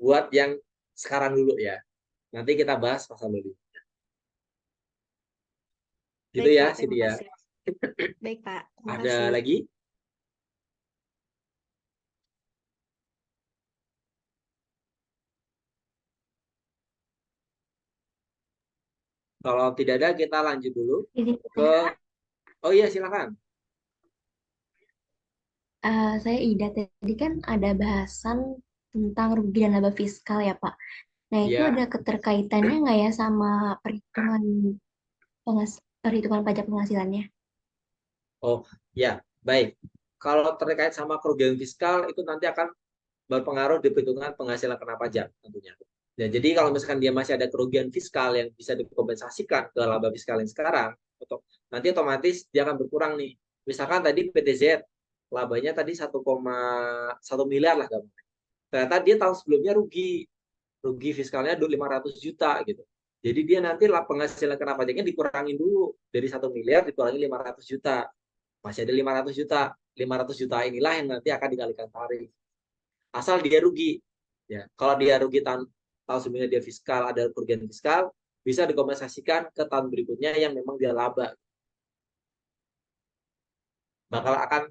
[SPEAKER 1] buat yang sekarang dulu ya. Nanti kita bahas pasal 25. Gitu
[SPEAKER 4] Baik,
[SPEAKER 1] ya,
[SPEAKER 4] Pak.
[SPEAKER 1] Siti
[SPEAKER 4] Terima
[SPEAKER 1] ya.
[SPEAKER 4] kasih. Baik, Pak. Terima
[SPEAKER 1] Ada
[SPEAKER 4] kasih.
[SPEAKER 1] lagi? Kalau tidak ada, kita lanjut dulu
[SPEAKER 5] Izin
[SPEAKER 1] ke...
[SPEAKER 5] bertanya, Pak.
[SPEAKER 1] Oh iya, silakan.
[SPEAKER 5] Saya Ida, tadi kan ada bahasan tentang rugi dan laba fiskal ya Pak. Nah itu
[SPEAKER 1] Ya.
[SPEAKER 5] ada keterkaitannya nggak ya sama perhitungan pajak penghasilannya?
[SPEAKER 1] Oh ya, baik. Kalau terkait sama kerugian fiskal itu nanti akan berpengaruh di perhitungan penghasilan kena pajak tentunya. Ya, jadi kalau misalkan dia masih ada kerugian fiskal yang bisa dikompensasikan ke laba fiskal yang sekarang, nanti otomatis dia akan berkurang nih. Misalkan tadi PTZ labanya tadi 1,1 miliar lah, ternyata dia tahun sebelumnya rugi fiskalnya 500 juta gitu. Jadi dia nanti penghasilan kena pajaknya dikurangin dulu dari 1 miliar dikurangi 500 juta. Masih ada 500 juta. 500 juta inilah yang nanti akan dikalikan tarif. Asal dia rugi. Ya, kalau dia rugi tahun sebelumnya dia fiskal, ada kerugian fiskal, bisa dikompensasikan ke tahun berikutnya yang memang dia laba. Bakal akan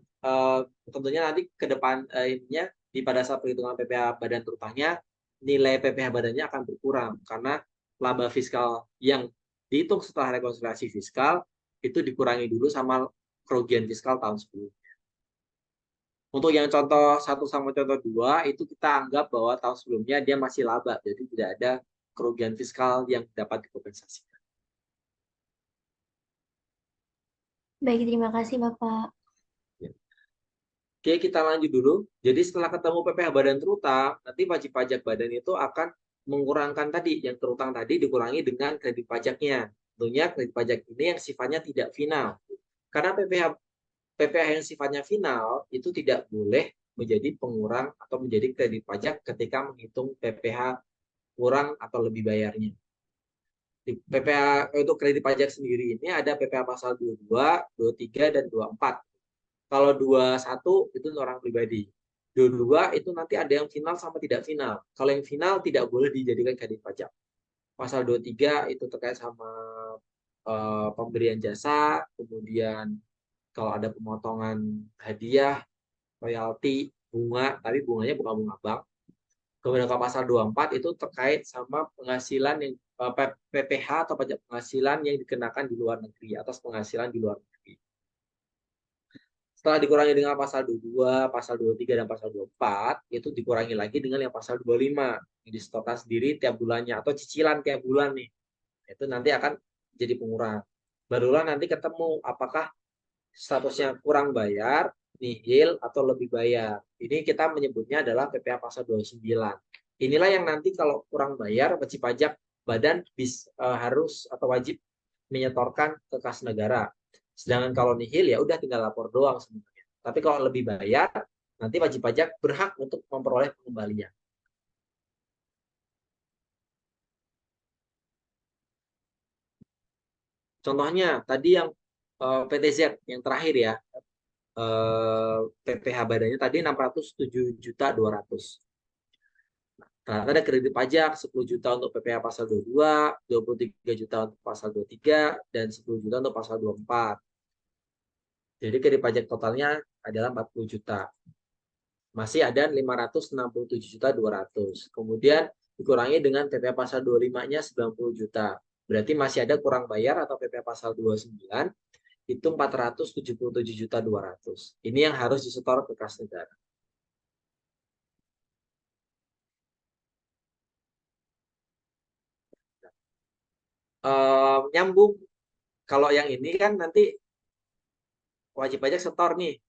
[SPEAKER 1] tentunya nanti ke depan ininya pada saat perhitungan PPh badan terutama nilai PPh badannya akan berkurang karena laba fiskal yang dihitung setelah rekonsiliasi fiskal itu dikurangi dulu sama kerugian fiskal tahun sebelumnya. Untuk yang contoh 1 sama contoh 2 itu kita anggap bahwa tahun sebelumnya dia masih laba, jadi tidak ada kerugian fiskal yang dapat dikompensasikan.
[SPEAKER 5] Baik, terima kasih Bapak.
[SPEAKER 1] Oke, kita lanjut dulu. Jadi setelah ketemu PPh badan terutang, nanti wajib pajak badan itu akan mengurangkan tadi, yang terutang tadi dikurangi dengan kredit pajaknya. Tentunya kredit pajak ini yang sifatnya tidak final. Karena PPh yang sifatnya final itu tidak boleh menjadi pengurang atau menjadi kredit pajak ketika menghitung PPh kurang atau lebih bayarnya. Di PPh untuk kredit pajak sendiri ini ada PPh pasal 22, 23, dan 24. Kalau 21 itu orang pribadi. 22 itu nanti ada yang final sama tidak final. Kalau yang final tidak boleh dijadikan kredit pajak. Pasal 23 itu terkait sama pemberian jasa, kemudian kalau ada pemotongan hadiah, royalti, bunga, tapi bunganya bukan bunga bank. Kemudian kalau pasal 24 itu terkait sama penghasilan yang PPh atau pajak penghasilan yang dikenakan di luar negeri, atas penghasilan di luar negeri. Setelah dikurangi dengan pasal 22, pasal 23, dan pasal 24, itu dikurangi lagi dengan yang pasal 25, yang disetorkan sendiri tiap bulannya, atau cicilan tiap bulan nih. Itu nanti akan jadi pengurang. Barulah nanti ketemu apakah statusnya kurang bayar, nihil, atau lebih bayar. Ini kita menyebutnya adalah PPh pasal 29. Inilah yang nanti kalau kurang bayar, wajib pajak badan harus atau wajib menyetorkan ke kas negara. Sedangkan kalau nihil ya udah tinggal lapor doang sebenarnya. Tapi kalau lebih bayar, nanti wajib pajak berhak untuk memperoleh pengembalian. Contohnya tadi yang PTZ yang terakhir ya, PPh badannya tadi 607.200. Ternyata ada kredit pajak 10 juta untuk PPh pasal 22, 23 juta untuk pasal 23, dan 10 juta untuk pasal 24. Jadi kredit pajak totalnya adalah 40 juta. Masih ada 567.200. Kemudian dikurangi dengan PPh pasal 25-nya 90 juta. Berarti masih ada kurang bayar atau PPh pasal 29 itu 477.200. Ini yang harus disetor ke kas negara. Nyambung. Kalau yang ini kan nanti wajib pajak setor nih.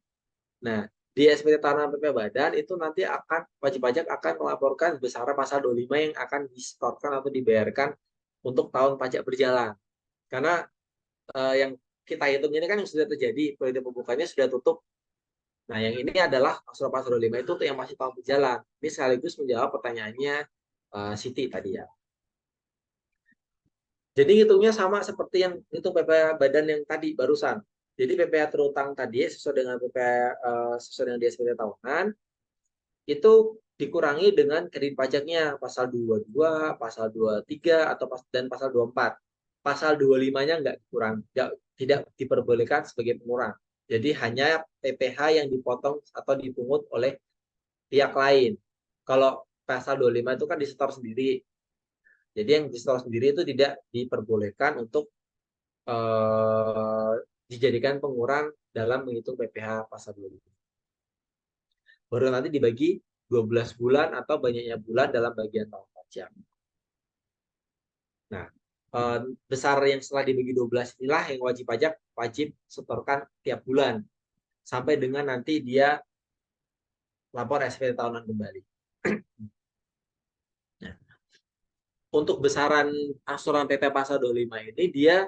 [SPEAKER 1] Nah, di SPT Tanah PPh Badan itu nanti akan wajib pajak akan melaporkan besaran pasal 25 yang akan disetorkan atau dibayarkan untuk tahun pajak berjalan. Karena yang kita hitung ini kan yang sudah terjadi, periode pembukanya sudah tutup. Nah, yang ini adalah pasal 25 itu yang masih tahun berjalan. Ini sekaligus menjawab pertanyaannya Siti tadi ya. Jadi hitungnya sama seperti yang itu PPh badan yang tadi barusan. Jadi PPh terutang tadi sesuai dengan PPh sesuai dengan di SPT tahunan itu dikurangi dengan kredit pajaknya pasal 22, pasal 23 atau dan pasal 24. Pasal 25-nya nggak dikurang, tidak diperbolehkan sebagai pengurang. Jadi hanya PPh yang dipotong atau dipungut oleh pihak lain. Kalau pasal 25 itu kan disetor sendiri. Jadi yang disetor sendiri itu tidak diperbolehkan untuk dijadikan pengurang dalam menghitung PPh pasal 25. Baru nanti dibagi 12 bulan atau banyaknya bulan dalam bagian tahun pajak. Nah, besar yang setelah dibagi 12 inilah yang wajib pajak wajib setorkan tiap bulan sampai dengan nanti dia lapor SPT tahunan kembali. Nah, untuk besaran angsuran PP pasal 25 ini dia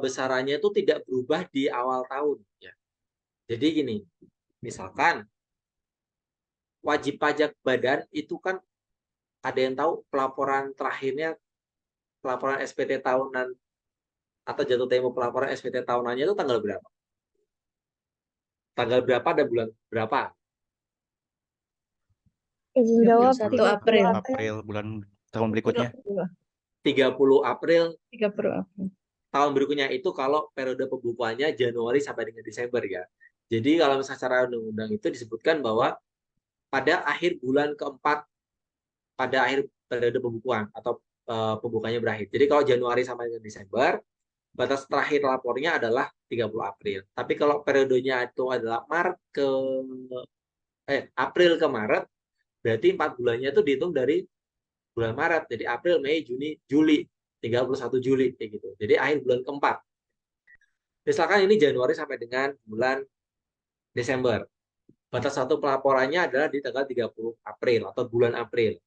[SPEAKER 1] besarannya itu tidak berubah di awal tahun ya. Jadi gini, misalkan wajib pajak badan itu kan ada yang tahu pelaporan terakhirnya, pelaporan SPT tahunan atau jatuh tempo pelaporan SPT tahunannya itu tanggal berapa? Tanggal berapa dan bulan berapa?
[SPEAKER 6] Izin jawab
[SPEAKER 4] 1
[SPEAKER 6] 30
[SPEAKER 4] April.
[SPEAKER 6] April
[SPEAKER 7] bulan tahun berikutnya.
[SPEAKER 1] 30 April
[SPEAKER 6] 30 April.
[SPEAKER 1] tahun berikutnya itu kalau periode pembukuannya Januari sampai dengan Desember ya. Jadi kalau misalnya secara undang-undang itu disebutkan bahwa pada akhir bulan keempat, pada akhir periode pembukuan atau pembukaannya berakhir. Jadi kalau Januari sampai dengan Desember, batas terakhir lapornya adalah 30 April. Tapi kalau periodenya itu adalah April ke Maret, berarti 4 bulannya itu dihitung dari bulan Maret. Jadi April, Mei, Juni, Juli, 31 Juli kayak gitu. Jadi akhir bulan keempat. Misalkan ini Januari sampai dengan bulan Desember. Batas satu pelaporannya adalah di tanggal 30 April atau bulan April.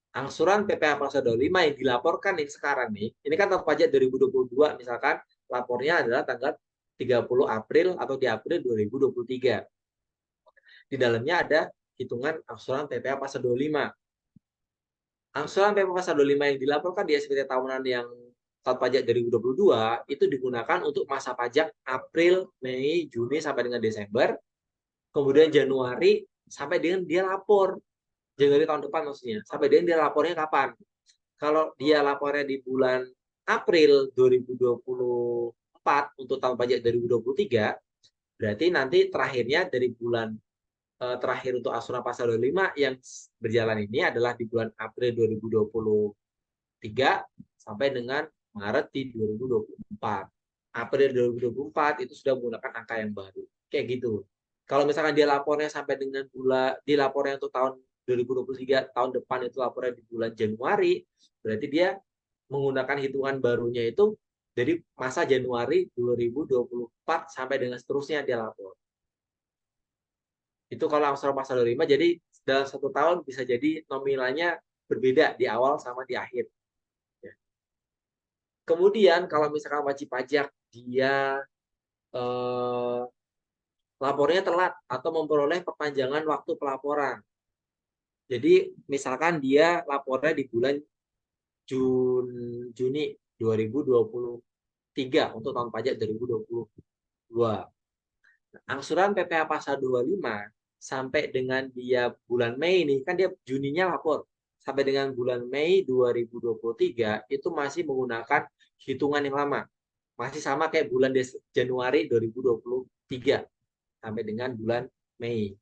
[SPEAKER 1] Angsuran PPh pasal 25 yang dilaporkan yang sekarang nih, ini kan tahun pajak 2022 misalkan lapornya adalah tanggal 30 April atau di April 2023. Di dalamnya ada hitungan angsuran PPh pasal 25. Angsuran PPh pasal 25 yang dilaporkan di SPT tahunan yang tahun pajak 2022 itu digunakan untuk masa pajak April, Mei, Juni sampai dengan Desember. Kemudian Januari sampai dengan dia lapor. Januari tahun depan maksudnya. Sampai dengan dia lapornya kapan? Kalau dia lapornya di bulan April 2024 untuk tahun pajak 2023, berarti nanti terakhirnya dari bulan terakhir untuk angsuran pasal 25 yang berjalan ini adalah di bulan April 2023 sampai dengan Maret di 2024. April 2024 itu sudah menggunakan angka yang baru. Kayak gitu. Kalau misalkan dia lapornya sampai dengan lapornya untuk tahun 2023 tahun depan itu lapornya di bulan Januari, berarti dia menggunakan hitungan barunya itu dari masa Januari 2024 sampai dengan seterusnya dia lapor. Itu kalau angsuran pasal 25, jadi dalam 1 tahun bisa jadi nominalnya berbeda di awal sama di akhir. Ya. Kemudian kalau misalkan wajib pajak dia lapornya telat atau memperoleh perpanjangan waktu pelaporan. Jadi misalkan dia lapornya di bulan Juni 2023 untuk tahun pajak 2022. Angsuran PPh pasal 25 sampai dengan dia bulan Mei ini, kan dia Juninya lapor. Sampai dengan bulan Mei 2023 itu masih menggunakan hitungan yang lama. Masih sama kayak bulan Januari 2023 sampai dengan bulan Mei.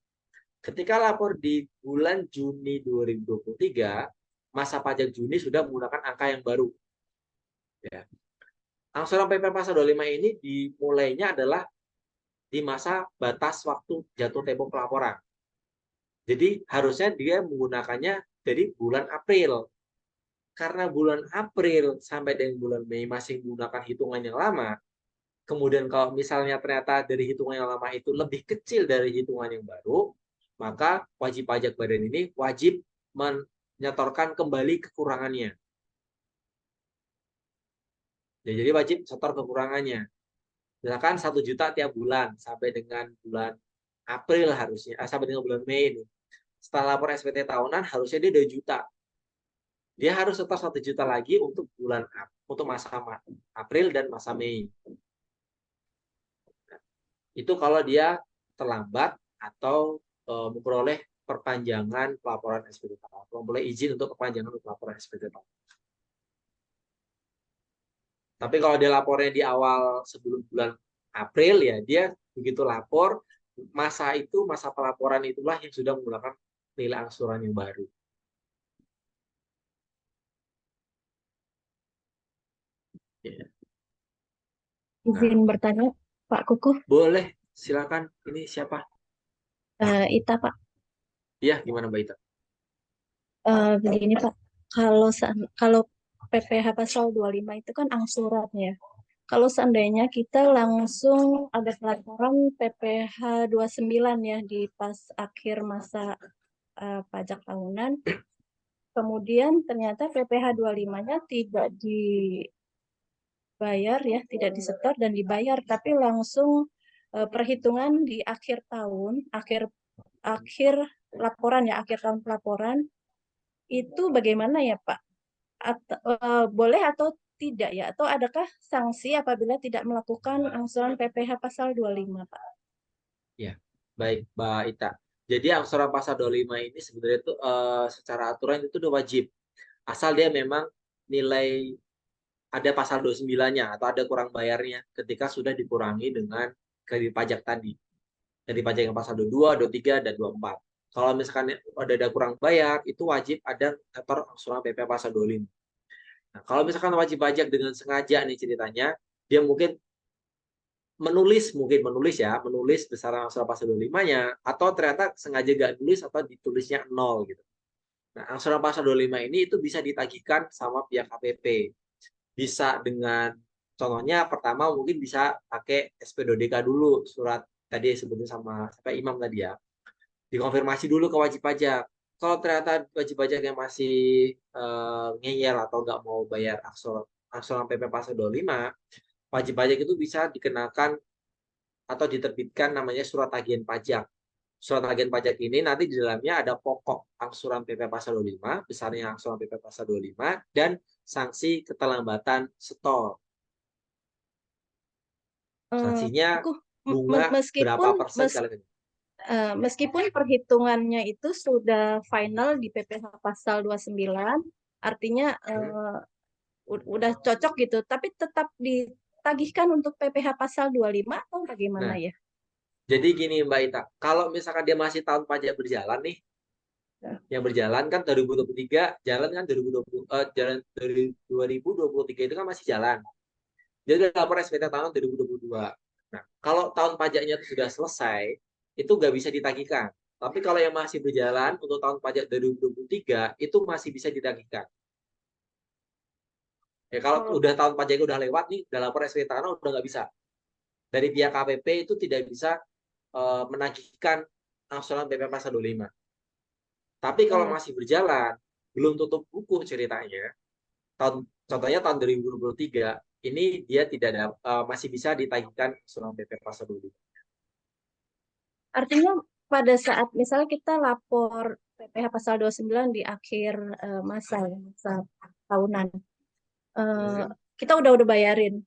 [SPEAKER 1] Ketika lapor di bulan Juni 2023, masa pajak Juni sudah menggunakan angka yang baru. Ya. Angsuran PPh pasal 25 ini dimulainya adalah di masa batas waktu jatuh tempo pelaporan. Jadi harusnya dia menggunakannya dari bulan April. Karena bulan April sampai dengan bulan Mei masih menggunakan hitungan yang lama, kemudian kalau misalnya ternyata dari hitungan yang lama itu lebih kecil dari hitungan yang baru, maka wajib pajak badan ini wajib menyetorkan kembali kekurangannya. Ya, jadi wajib setor kekurangannya. Misalkan 1 juta tiap bulan sampai dengan bulan April harusnya, sampai dengan bulan Mei ini. Setelah lapor SPT tahunan harusnya dia 2 juta. Dia harus setor 1 juta lagi untuk masa April dan masa Mei. Itu kalau dia terlambat atau memperoleh perpanjangan pelaporan SPT tahunan, memperoleh izin untuk perpanjangan pelaporan SPT tahunan. Tapi kalau dia lapornya di awal sebelum bulan April, ya dia begitu lapor, masa pelaporan itulah yang sudah menggunakan nilai angsuran yang baru. Ya.
[SPEAKER 6] Izin bertanya, Pak Kukuh.
[SPEAKER 1] Boleh, silakan. Ini siapa?
[SPEAKER 6] Ita, Pak.
[SPEAKER 1] Iya, gimana Mbak Ita?
[SPEAKER 6] Begini, Pak. Kalau PPh pasal 25 itu kan angsuran ya. Kalau seandainya kita langsung ada pelaporan PPh 29 ya di pas akhir masa pajak tahunan, kemudian ternyata PPh 25-nya tidak dibayar ya, tidak disetor dan dibayar, tapi langsung perhitungan di akhir tahun, akhir laporan ya, akhir tahun pelaporan, itu bagaimana ya Pak? Boleh atau tidak ya? Atau adakah sanksi apabila tidak melakukan angsuran PPh pasal 25, Pak?
[SPEAKER 1] Ya, baik Mbak Ita. Jadi angsuran pasal 25 ini sebenarnya itu secara aturan itu udah wajib. Asal dia memang nilai ada pasal 29-nya atau ada kurang bayarnya ketika sudah dikurangi dengan kredit pajak tadi. Kredit pajak yang pasal 22, 23, dan 24. Kalau misalkan ada kurang bayar, itu wajib ada kantor angsuran PP pasal 25. Nah, kalau misalkan wajib pajak dengan sengaja nih ceritanya, dia mungkin menulis besaran angsuran pasal 25-nya, atau ternyata sengaja gak nulis atau ditulisnya 0 gitu. Nah, angsuran pasal 25 ini itu bisa ditagihkan sama pihak KPP. Bisa dengan, contohnya pertama mungkin bisa pakai SP2DK dulu, surat tadi sebutin sama sampai Imam tadi ya. Dikonfirmasi dulu ke wajib pajak. Kalau ternyata wajib pajaknya masih ngeyel atau nggak mau bayar angsuran PP pasal 25, wajib pajak itu bisa dikenakan atau diterbitkan namanya surat tagihan pajak. Surat tagihan pajak ini nanti di dalamnya ada pokok angsuran PP pasal 25, besarnya angsuran PP pasal 25, dan sanksi keterlambatan setor. Sanksinya bunga berapa persen kalian?
[SPEAKER 6] Meskipun perhitungannya itu sudah final di PPh pasal 29, artinya udah cocok gitu, tapi tetap ditagihkan untuk PPh pasal 25 atau bagaimana
[SPEAKER 1] Nah,
[SPEAKER 6] ya?
[SPEAKER 1] Jadi gini Mbak Ita, kalau misalkan dia masih tahun pajak berjalan nih, yang berjalan kan 2023, jalan kan 2020, jalan dari 2023 itu kan masih jalan. Jadi lapor SPT tahun 2022. Nah, kalau tahun pajaknya itu sudah selesai, itu nggak bisa ditagihkan. Tapi kalau yang masih berjalan untuk tahun pajak 2023, itu masih bisa ditagihkan. Ya, kalau udah tahun pajaknya udah lewat nih, udah lapor SPT tahun udah nggak bisa. Dari pihak KPP itu tidak bisa menagihkan angsuran PP pasal 25. Tapi kalau masih berjalan, belum tutup buku ceritanya, contohnya tahun 2023, ini dia tidak ada, masih bisa ditagihkan angsuran PP pasal 25.
[SPEAKER 6] Artinya pada saat misalnya kita lapor PPh pasal 29 di akhir masa tahunan, kita udah bayarin.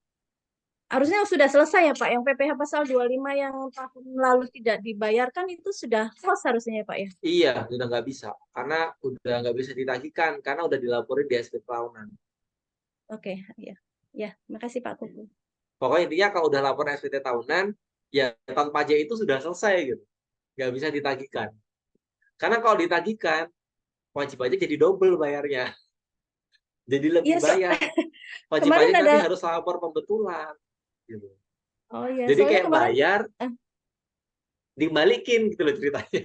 [SPEAKER 6] Harusnya sudah selesai ya Pak, yang PPh pasal 25 yang tahun lalu tidak dibayarkan itu sudah selesai harusnya ya Pak ya?
[SPEAKER 1] Iya, sudah nggak bisa. Karena udah nggak bisa ditagihkan, karena udah dilaporin di SPT tahunan.
[SPEAKER 6] Oke, ya. Ya, makasih Pak Kuku.
[SPEAKER 1] Pokoknya intinya kalau udah lapor SPT tahunan, ya tahun pajak itu sudah selesai gitu. Nggak bisa ditagihkan. Karena kalau ditagihkan, wajib pajak jadi double bayarnya. Jadi lebih bayar. Wajib pajak nanti harus lapor pembetulan. Gitu.
[SPEAKER 6] Oh iya,
[SPEAKER 1] jadi kayak
[SPEAKER 6] kemarin,
[SPEAKER 1] bayar, dibalikin gitu loh ceritanya.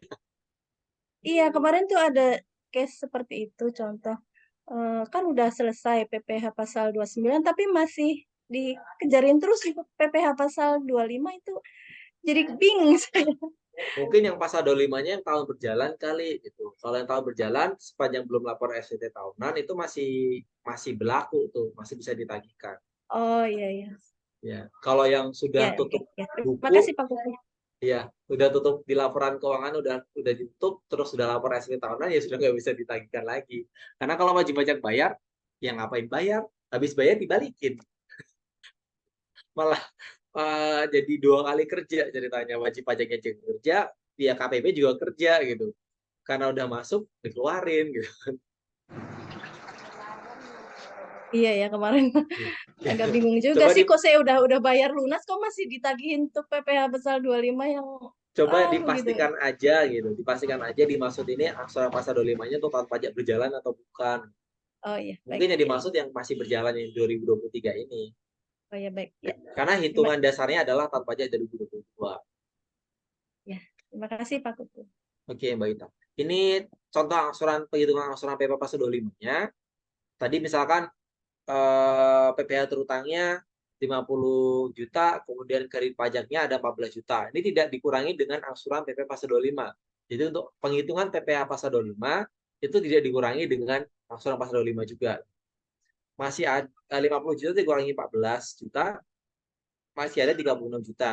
[SPEAKER 6] Iya, kemarin tuh ada case seperti itu, contoh. Kan udah selesai PPh pasal 29, tapi masih dikejarin terus untuk PPh pasal 25 itu. Jadi bingung saya.
[SPEAKER 1] Mungkin yang pasal 25-nya yang tahun berjalan kali gitu. Kalau yang tahun berjalan sepanjang belum lapor SPT tahunan itu masih berlaku tuh, masih bisa ditagihkan.
[SPEAKER 6] Oh iya iya.
[SPEAKER 1] Ya, kalau yang sudah tutup buku,
[SPEAKER 6] makasih Pak Kuku.
[SPEAKER 1] ya sudah tutup di laporan keuangan udah ditutup terus sudah lapor SPT tahunan ya sudah nggak bisa ditagihkan lagi. Karena kalau wajib pajak bayar, ya ngapain bayar? Habis bayar dibalikin. Malah jadi 2 kali kerja ceritanya, wajib pajaknya kerja, pihak KPP juga kerja gitu. karena udah masuk dikeluarin gitu.
[SPEAKER 6] Iya ya kemarin agak bingung juga
[SPEAKER 1] Coba
[SPEAKER 6] sih kok saya udah bayar lunas kok masih ditagihin tuh PPh pasal 25 yang
[SPEAKER 1] coba
[SPEAKER 6] aduh gitu.
[SPEAKER 1] dipastikan aja gitu, dipastikan aja dimaksud ini angsuran pasal 25-nya total pajak berjalan atau bukan.
[SPEAKER 6] Oh iya, baik.
[SPEAKER 1] Mungkin yang
[SPEAKER 6] Ya.
[SPEAKER 1] dimaksud yang masih berjalan yang 2023 ini.
[SPEAKER 6] Oh ya, baik. Ya.
[SPEAKER 1] Karena hitungan dasarnya adalah total pajak 2022.
[SPEAKER 6] Ya, terima kasih Pak Kutu.
[SPEAKER 1] Oke, Mbak Ita. Ini contoh penghitungan angsuran PPh pasal 25-nya. Tadi misalkan PPh terutangnya 50 juta, kemudian kredit pajaknya ada 14 juta. Ini tidak dikurangi dengan angsuran PPh pasal 25. Jadi untuk penghitungan PPh pasal 25 itu tidak dikurangi dengan angsuran pasal 25 juga. Masih ada 50 juta dikurangi 14 juta, masih ada 36 juta.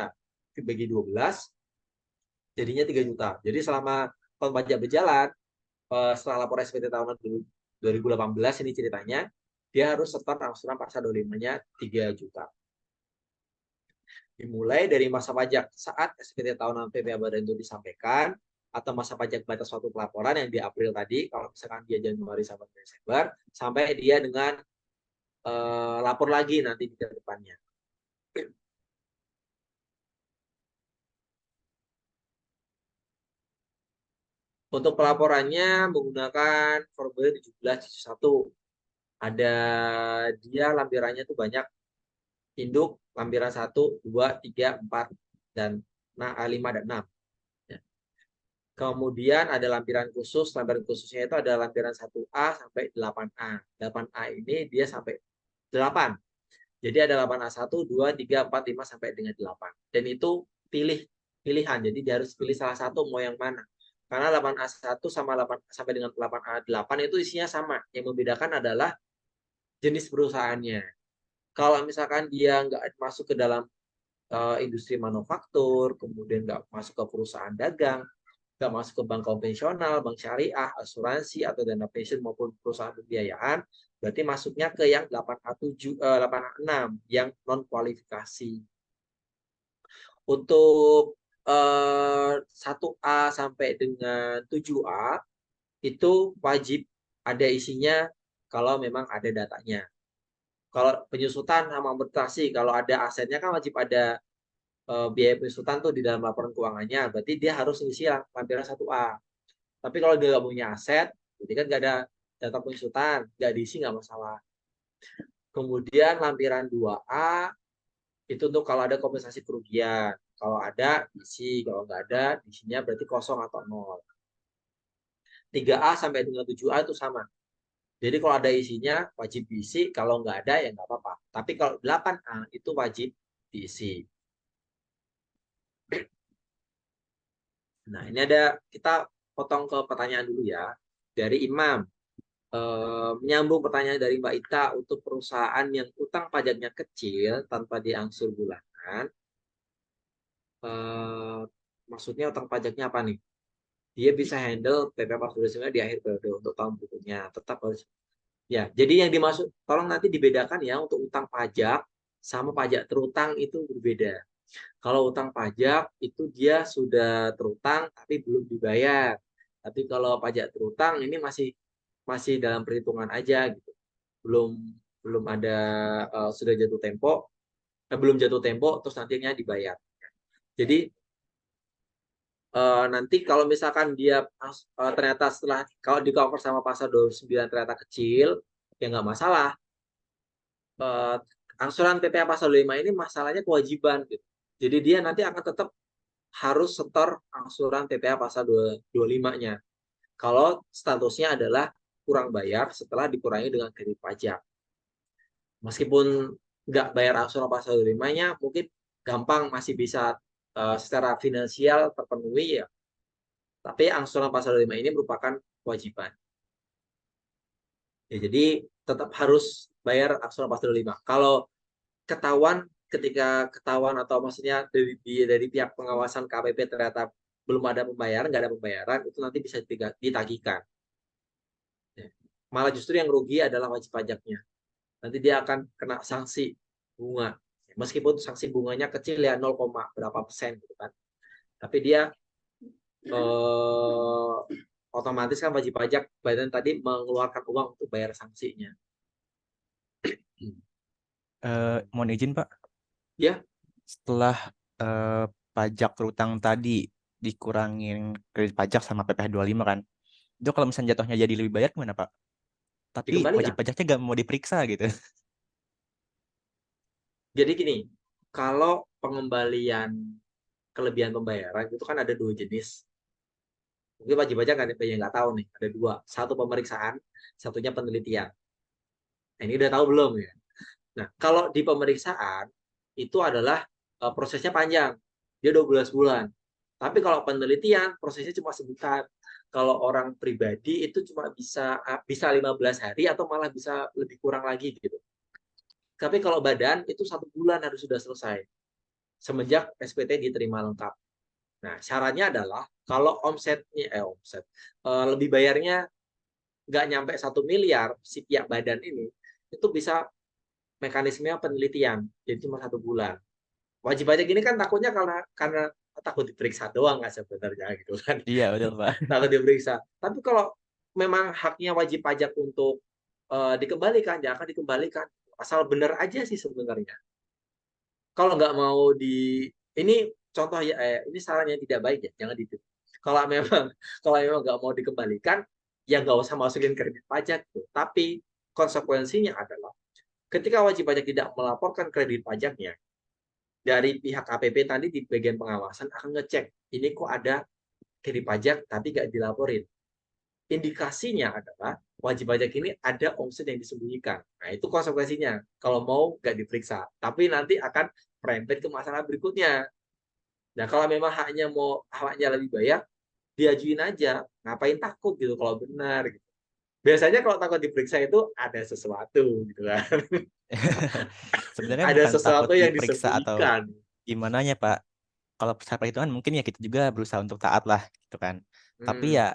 [SPEAKER 1] Dibagi 12 jadinya 3 juta. Jadi selama tahun pajak berjalan, setelah lapor SPT tahunan 2018 ini ceritanya, dia harus setor angsuran pasal 25-nya 3 juta. Dimulai dari masa pajak saat SPT tahunan PPh Badan itu disampaikan, atau masa pajak batas suatu pelaporan yang di April tadi, kalau misalkan dia Januari sampai Desember, sampai dia dengan lapor lagi nanti di depannya. Untuk pelaporannya menggunakan formulir 17-1. Ada dia lampirannya tuh banyak, induk lampiran 1, 2, 3, 4 dan 5 dan 6. Ya. Kemudian ada lampiran khusus, lampiran khususnya itu ada lampiran 1A sampai 8A. 8A ini dia sampai 8. Jadi ada 8A1, 2, 3, 4, 5 sampai dengan 8. Dan itu pilihan. Jadi dia harus pilih salah satu mau yang mana. Karena 8A1 sama 8 sampai dengan 8A8 itu isinya sama. Yang membedakan adalah jenis perusahaannya. Kalau misalkan dia nggak masuk ke dalam industri manufaktur, kemudian nggak masuk ke perusahaan dagang, nggak masuk ke bank konvensional, bank syariah, asuransi, atau dana pensiun maupun perusahaan pembiayaan, berarti masuknya ke yang 8A7, 8A6, yang non-kualifikasi. Untuk 1A sampai dengan 7A, itu wajib ada isinya kalau memang ada datanya. Kalau penyusutan sama amortisasi, kalau ada asetnya kan wajib ada biaya penyusutan tuh di dalam laporan keuangannya. Berarti dia harus ngisi lampiran 1A. Tapi kalau dia nggak punya aset, jadi kan nggak ada data penyusutan, nggak diisi nggak masalah. Kemudian lampiran 2A itu untuk kalau ada kompensasi kerugian. Kalau ada, isi. Kalau nggak ada, isinya berarti kosong atau nol. 3A sampai dengan 7A itu sama. Jadi kalau ada isinya wajib diisi, kalau nggak ada ya nggak apa-apa. Tapi kalau 8A itu wajib diisi. Nah, ini ada, kita potong ke pertanyaan dulu ya. Dari Imam. Menyambung pertanyaan dari Mbak Ita, untuk perusahaan yang utang pajaknya kecil tanpa diangsur bulanan, maksudnya utang pajaknya apa nih? Dia bisa handle PPh pasal 29 di akhir periode untuk tahun berikutnya. Tetap harus. Ya, jadi yang dimaksud, tolong nanti dibedakan ya, untuk utang pajak sama pajak terutang itu berbeda. Kalau utang pajak itu dia sudah terutang tapi belum dibayar. Tapi kalau pajak terutang ini masih dalam perhitungan aja gitu. Belum ada sudah jatuh tempo, belum jatuh tempo terus nantinya dibayar. Jadi nanti kalau misalkan dia ternyata setelah kalau di cover sama pasal 29 ternyata kecil, ya nggak masalah. Angsuran PPh pasal 25 ini masalahnya kewajiban gitu. Jadi dia nanti akan tetap harus setor angsuran PPh pasal 25-nya. Kalau statusnya adalah kurang bayar setelah dikurangi dengan kredit pajak. Meskipun nggak bayar angsuran pasal 25-nya, mungkin gampang masih bisa secara finansial terpenuhi ya. Tapi angsuran pasal 25 ini merupakan kewajiban. Ya, jadi tetap harus bayar angsuran pasal 25. Kalau ketika ketahuan atau maksudnya dari pihak pengawasan KPP ternyata belum ada pembayaran, nggak ada pembayaran, itu nanti bisa ditagihkan. Ya. Malah justru yang rugi adalah wajib pajaknya. Nanti dia akan kena sanksi bunga. Meskipun sanksi bunganya kecil ya 0, berapa persen gitu kan. Tapi dia otomatis kan wajib pajak badan tadi mengeluarkan uang untuk bayar sanksinya.
[SPEAKER 7] Mohon izin Pak,
[SPEAKER 1] Ya,
[SPEAKER 7] setelah pajak terutang tadi dikurangin kredit pajak sama PPh 25 kan, itu kalau misalnya jatuhnya jadi lebih banyak gimana Pak? Tapi wajib
[SPEAKER 1] dikembalikan.
[SPEAKER 7] pajaknya nggak mau diperiksa gitu.
[SPEAKER 1] Jadi gini, kalau pengembalian kelebihan pembayaran itu kan ada 2 jenis. Mungkin wajib pajak nggak tahu nih, ada 2. Satu pemeriksaan, satunya penelitian. Nah, ini udah tahu belum ya? Nah, kalau di pemeriksaan itu adalah prosesnya panjang, dia 12 bulan. Tapi kalau penelitian prosesnya cuma sebentar. Kalau orang pribadi itu cuma bisa 15 hari atau malah bisa lebih kurang lagi gitu. Tapi kalau badan itu 1 bulan harus sudah selesai semenjak SPT diterima lengkap. Nah, syaratnya adalah kalau lebih bayarnya nggak nyampe 1 miliar si pihak badan ini, itu bisa mekanismenya penelitian, jadi cuma 1 bulan. Wajib pajak ini kan takutnya karena takut diperiksa doang nggak sebenarnya gitu kan.
[SPEAKER 7] Iya betul Pak.
[SPEAKER 1] Takut diperiksa. Tapi kalau memang haknya wajib pajak untuk dikembalikan, ya akan dikembalikan. Asal benar aja sih sebenarnya. Kalau nggak mau ini contoh ya, ini saran yang tidak baik ya, jangan ditiru. Kalau memang nggak mau dikembalikan, ya nggak usah masukin kredit pajak tuh. Tapi konsekuensinya adalah ketika wajib pajak tidak melaporkan kredit pajaknya, dari pihak KPP tadi di bagian pengawasan akan ngecek, ini kok ada kredit pajak tapi nggak dilaporin. Indikasinya adalah wajib pajak ini ada omset yang disembunyikan. Nah, itu konsekuensinya. Kalau mau nggak diperiksa. Tapi nanti akan merembet ke masalah berikutnya. Nah, kalau memang haknya lebih banyak, diajuin aja. Ngapain takut gitu kalau benar gitu. Biasanya kalau takut diperiksa itu ada sesuatu gitu kan.
[SPEAKER 7] Sebenarnya
[SPEAKER 1] Ada
[SPEAKER 7] bukan takut
[SPEAKER 1] sesuatu yang
[SPEAKER 7] diperiksa atau
[SPEAKER 1] disembunyikan.
[SPEAKER 7] gimana ya Pak. Kalau secara perhitungan mungkin ya kita juga berusaha untuk taat lah gitu kan. Tapi ya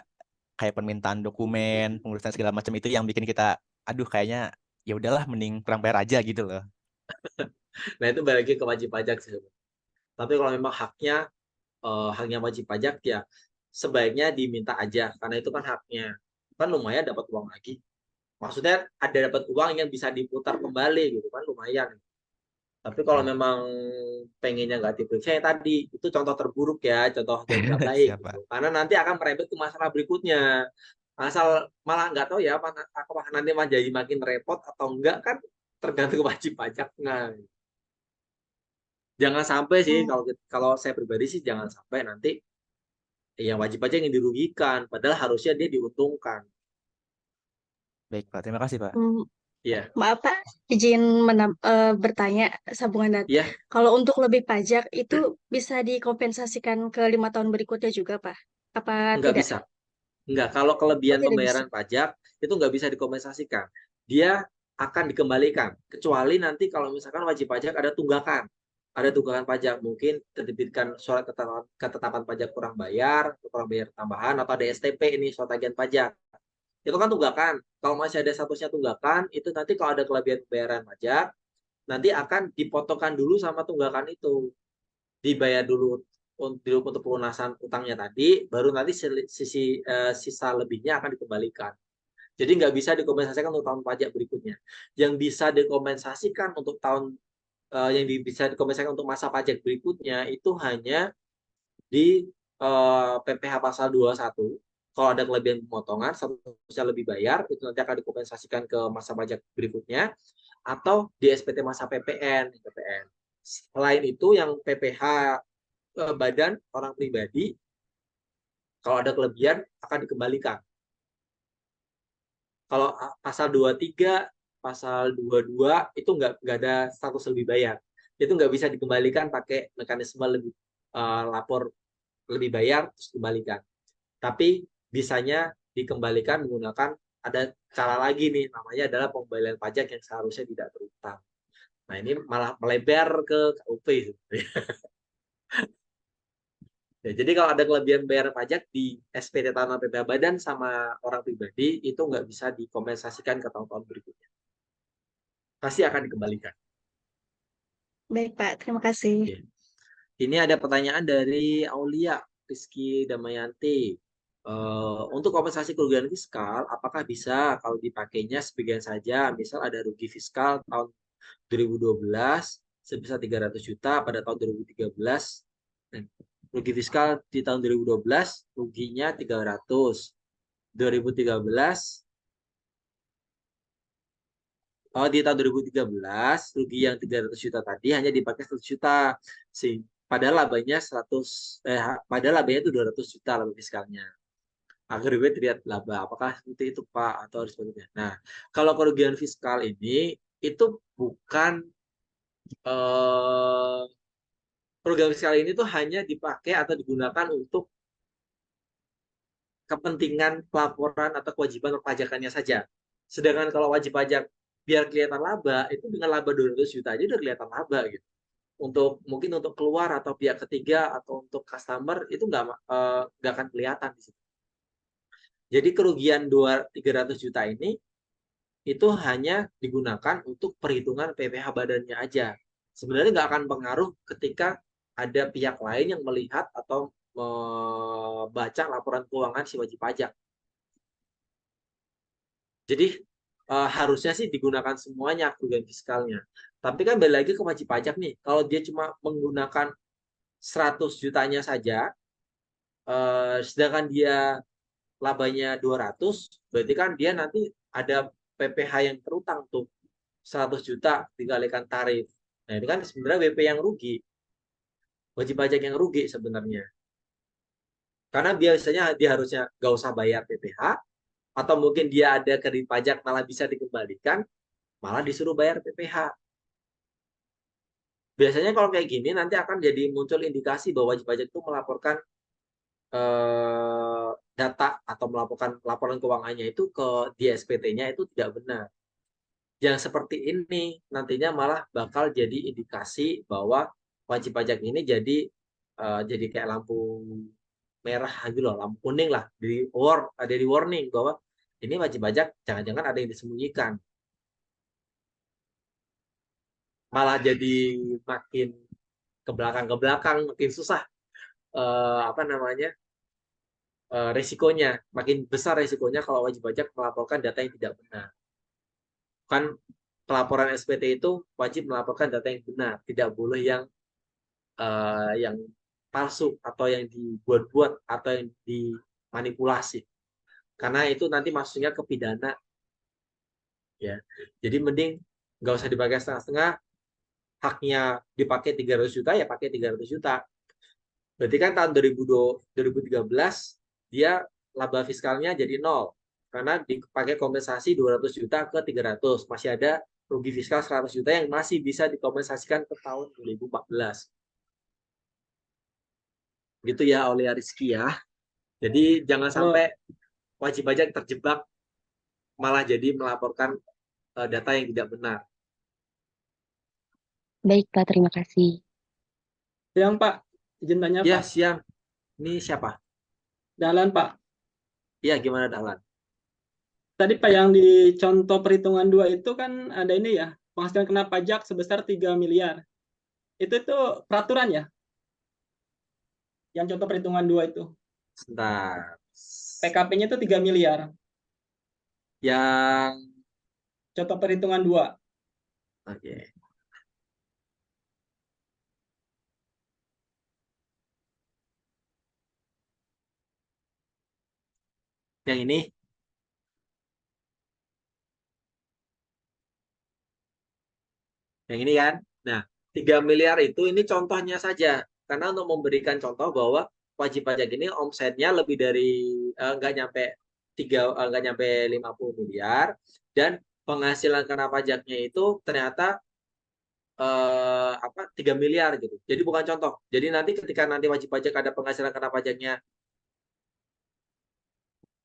[SPEAKER 7] kayak permintaan dokumen, pengurusan segala macam itu yang bikin kita, aduh kayaknya ya udahlah mending kurang bayar aja gitu loh.
[SPEAKER 1] Nah, itu balik lagi ke wajib pajak sih. Tapi kalau memang haknya wajib pajak ya sebaiknya diminta aja karena itu kan haknya. Kan lumayan dapat uang lagi. Maksudnya ada dapat uang yang bisa diputar kembali gitu kan lumayan. Tapi kalau memang pengennya nggak diperiksa ya tadi itu contoh terburuk ya, contoh yang nggak baik
[SPEAKER 7] Siapa?
[SPEAKER 1] gitu. Karena nanti akan merembet ke masalah berikutnya. Asal malah nggak tahu ya apakah nanti malah jadi makin repot atau enggak kan tergantung wajib pajaknya. Jangan sampai sih kalau saya pribadi sih jangan sampai nanti yang wajib pajak yang dirugikan, padahal harusnya dia diuntungkan.
[SPEAKER 7] Baik Pak, terima kasih Pak.
[SPEAKER 1] Iya,
[SPEAKER 4] Maaf Pak, izin bertanya sambungan data.
[SPEAKER 1] iya,
[SPEAKER 4] Kalau untuk lebih pajak itu bisa dikompensasikan ke 5 tahun berikutnya juga Pak? Apa
[SPEAKER 1] nggak
[SPEAKER 4] tidak?
[SPEAKER 1] bisa. Nggak, kalau
[SPEAKER 4] Oh,
[SPEAKER 1] kelebihan
[SPEAKER 4] tidak bisa.
[SPEAKER 1] pembayaran pajak itu nggak bisa dikompensasikan. Dia akan dikembalikan. Kecuali nanti kalau misalkan wajib pajak ada tunggakan. Ada tunggakan pajak, mungkin terbitkan surat ketetapan pajak kurang bayar tambahan, atau ada STP ini, surat tagihan pajak. Itu kan tunggakan. Kalau masih ada statusnya tunggakan, itu nanti kalau ada kelebihan pembayaran pajak, nanti akan dipotongkan dulu sama tunggakan itu. Dibayar dulu untuk pelunasan utangnya tadi, baru nanti sisa lebihnya akan dikembalikan. Jadi nggak bisa dikompensasikan untuk tahun pajak berikutnya. Yang bisa dikompensasikan untuk bisa dikompensasikan untuk masa pajak berikutnya itu hanya di PPh pasal 21. Kalau ada kelebihan pemotongan, statusnya lebih bayar, itu nanti akan dikompensasikan ke masa pajak berikutnya, atau di SPT masa PPN. Selain itu, yang PPh badan orang pribadi, kalau ada kelebihan akan dikembalikan. Kalau pasal 23, pasal 22 itu nggak ada status lebih bayar. Itu nggak bisa dikembalikan pakai mekanisme lapor lebih bayar terus kembalikan. Tapi bisanya dikembalikan menggunakan ada cara lagi nih, namanya adalah pengembalian pajak yang seharusnya tidak terutang. Nah, ini malah melebar ke KUP sebenarnya. Ya, jadi kalau ada kelebihan bayar pajak di SPT Tanah PPh Badan sama orang pribadi itu nggak bisa dikompensasikan ke tahun-tahun berikutnya. Pasti akan dikembalikan.
[SPEAKER 4] Baik Pak, terima kasih.
[SPEAKER 1] Ya. Ini ada pertanyaan dari Aulia Rizky Damayanti. Untuk kompensasi kerugian fiskal, apakah bisa kalau dipakainya sebagian saja, misal ada rugi fiskal tahun 2012 sebesar 300 juta pada tahun 2013. Rugi fiskal di tahun 2012 ruginya 300. 2013 di tahun 2013 rugi yang 300 juta tadi hanya dipakai 100 juta. Padahal labanya padahal labanya itu 200 juta laba fiskalnya. Agar gue terlihat laba. Apakah seperti itu Pak atau sebagainya? Nah, kalau kerugian fiskal ini itu bukan kerugian fiskal ini tuh hanya dipakai atau digunakan untuk kepentingan pelaporan atau kewajiban perpajakannya saja. Sedangkan kalau wajib pajak biar kelihatan laba, itu dengan laba 200 juta aja udah kelihatan laba gitu. Mungkin untuk keluar atau pihak ketiga atau untuk customer itu nggak akan kelihatan di situ. Jadi kerugian 300 juta ini itu hanya digunakan untuk perhitungan PPh badannya aja. Sebenarnya nggak akan pengaruh ketika ada pihak lain yang melihat atau membaca laporan keuangan si wajib pajak. Jadi harusnya sih digunakan semuanya kerugian fiskalnya. Tapi kan balik lagi ke wajib pajak nih. Kalau dia cuma menggunakan 100 jutanya saja, sedangkan dia labanya 200, berarti kan dia nanti ada PPh yang terutang tuh 100 juta dikalikan tarif. Nah, itu kan sebenarnya WP yang rugi. Wajib pajak yang rugi sebenarnya. Karena biasanya dia harusnya nggak usah bayar PPh, atau mungkin dia ada kredit pajak malah bisa dikembalikan, malah disuruh bayar PPh. Biasanya kalau kayak gini nanti akan jadi muncul indikasi bahwa wajib pajak itu melaporkan data atau melaporkan laporan keuangannya itu ke di SPT-nya itu tidak benar. Yang seperti ini nantinya malah bakal jadi indikasi bahwa wajib pajak ini jadi kayak lampu merah gitu loh, lampu kuning lah, ada di warning bahwa ini wajib pajak jangan-jangan ada yang disembunyikan. Malah jadi makin ke belakang makin susah resikonya, makin besar resikonya kalau wajib pajak melaporkan data yang tidak benar. Kan pelaporan SPT itu wajib melaporkan data yang benar, tidak boleh yang palsu atau yang dibuat-buat atau yang dimanipulasi. Karena itu nanti masuknya ke pidana. Ya. Jadi mending nggak usah dipakai setengah-setengah, haknya dipakai 300 juta ya pakai 300 juta. Berarti kan tahun 2013 dia laba fiskalnya jadi 0 karena dipakai kompensasi 200 juta ke 300, masih ada rugi fiskal 100 juta yang masih bisa dikompensasikan ke tahun 2014. Gitu ya oleh Rizky ya. Jadi jangan sampai wajib pajak terjebak malah jadi melaporkan data yang tidak benar.
[SPEAKER 8] Baik, Pak. Terima kasih.
[SPEAKER 9] Siang, Pak. Izin tanya,
[SPEAKER 1] Ya,
[SPEAKER 9] Pak.
[SPEAKER 1] siang. Ini siapa?
[SPEAKER 9] Dahlan, Pak.
[SPEAKER 1] Iya, gimana Dahlan?
[SPEAKER 9] Tadi, Pak, yang di contoh perhitungan 2 itu kan ada ini ya, penghasilan kena pajak sebesar 3 miliar. Itu peraturan ya? Yang contoh perhitungan 2 itu.
[SPEAKER 1] Sebentar.
[SPEAKER 9] PKP-nya itu 3 miliar.
[SPEAKER 1] Yang
[SPEAKER 9] Contoh perhitungan 2.
[SPEAKER 1] Oke. Yang ini. Yang ini kan. Nah, 3 miliar itu ini contohnya saja. Karena untuk memberikan contoh bahwa wajib pajak ini omsetnya lebih dari nggak nyampe 50 miliar dan penghasilan kena pajaknya itu ternyata 3 miliar gitu. Jadi bukan contoh. Jadi nanti ketika nanti wajib pajak ada penghasilan kena pajaknya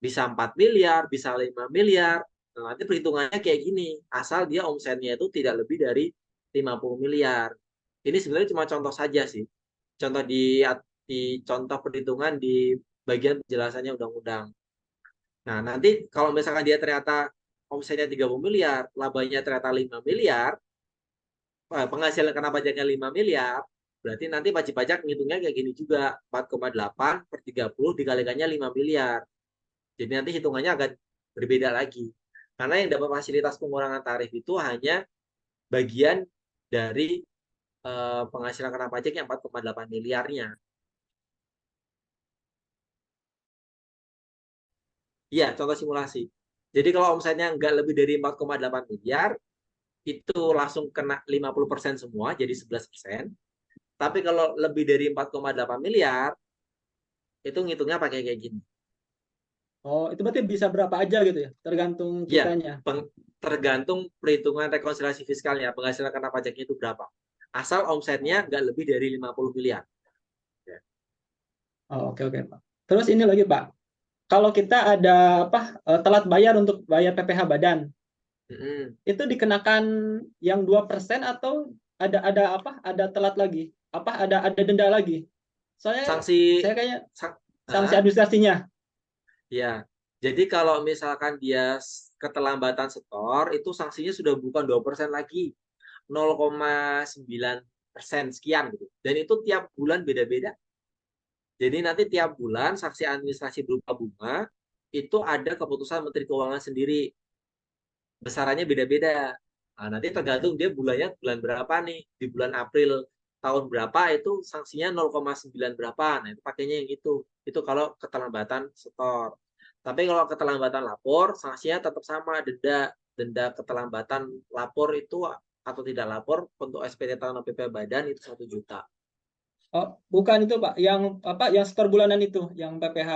[SPEAKER 1] bisa 4 miliar, bisa 5 miliar. Nah, nanti perhitungannya kayak gini. Asal dia omsetnya itu tidak lebih dari 50 miliar. Ini sebenarnya cuma contoh saja sih. Contoh di contoh perhitungan di bagian penjelasannya undang-undang. Nah, nanti kalau misalkan dia ternyata omsetnya 30 miliar, labanya ternyata 5 miliar, penghasilan kena pajaknya 5 miliar, Berarti nanti wajib pajak ngitungnya kayak gini juga, 4,8 per 30 dikalikannya 5 miliar. Jadi nanti hitungannya agak berbeda lagi. Karena yang dapat fasilitas pengurangan tarif itu hanya bagian dari penghasilan kena pajak yang 4,8 miliarnya. Iya, contoh simulasi. Jadi kalau omsetnya nggak lebih dari 4,8 miliar, itu langsung kena 50% semua, jadi 11%. Tapi kalau lebih dari 4,8 miliar, itu ngitungnya pakai kayak gini.
[SPEAKER 9] Oh, itu berarti bisa berapa aja gitu ya, tergantung
[SPEAKER 1] Ya,
[SPEAKER 9] kitanya.
[SPEAKER 1] tergantung perhitungan rekonsiliasi fiskalnya, penghasilan kena pajaknya itu berapa. Asal omsetnya nggak lebih dari 50 miliar. Ya.
[SPEAKER 9] Oh, oke Pak. Terus ini lagi Pak, kalau kita ada telat bayar untuk bayar PPh badan, itu dikenakan yang 2% atau ada telat lagi? Ada denda lagi? Soalnya
[SPEAKER 1] Sanksi
[SPEAKER 9] saya kayaknya sanksi administrasinya.
[SPEAKER 1] Ya, jadi kalau misalkan dia keterlambatan setor, itu sanksinya sudah bukan 2% lagi, 0,9% sekian gitu. Dan itu tiap bulan beda-beda. Jadi nanti tiap bulan sanksi administrasi berupa bunga itu ada keputusan Menteri Keuangan sendiri. Besarannya beda-beda. Nah, nanti tergantung dia bulannya bulan berapa nih. Di bulan April tahun berapa itu sanksinya 0,9 berapa. Nah, itu pakainya yang itu. Itu kalau keterlambatan setor. Tapi kalau keterlambatan lapor, sanksinya tetap sama, denda keterlambatan lapor itu atau tidak lapor untuk SPT Tanah PP Badan itu 1 juta.
[SPEAKER 9] Oh, bukan itu Pak, yang setor bulanan itu, yang PPh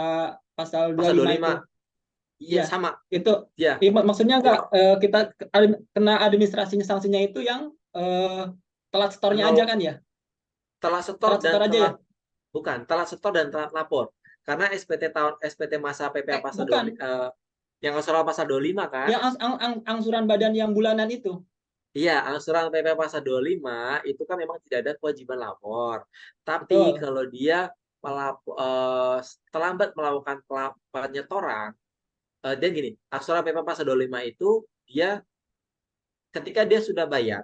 [SPEAKER 9] pasal 25 itu.
[SPEAKER 1] Iya,
[SPEAKER 9] Ya,
[SPEAKER 1] sama.
[SPEAKER 9] itu.
[SPEAKER 1] Ya.
[SPEAKER 9] Maksudnya enggak kita kena administrasinya sanksinya itu yang telat setornya aja kan ya?
[SPEAKER 1] Telat setor dan
[SPEAKER 9] aja ya?
[SPEAKER 1] Bukan, telat setor dan telat lapor. Karena SPT masa PPh pasal
[SPEAKER 9] bukan.
[SPEAKER 1] yang angsuran pasal 25 kan?
[SPEAKER 9] Yang angsuran badan yang bulanan itu.
[SPEAKER 1] Iya, angsuran PPh pasal 25 itu kan memang tidak ada kewajiban lapor. Tapi
[SPEAKER 9] Betul.
[SPEAKER 1] kalau dia terlambat melakukan penyetoran, dan gini, angsuran PPh pasal 25 itu dia ketika dia sudah bayar,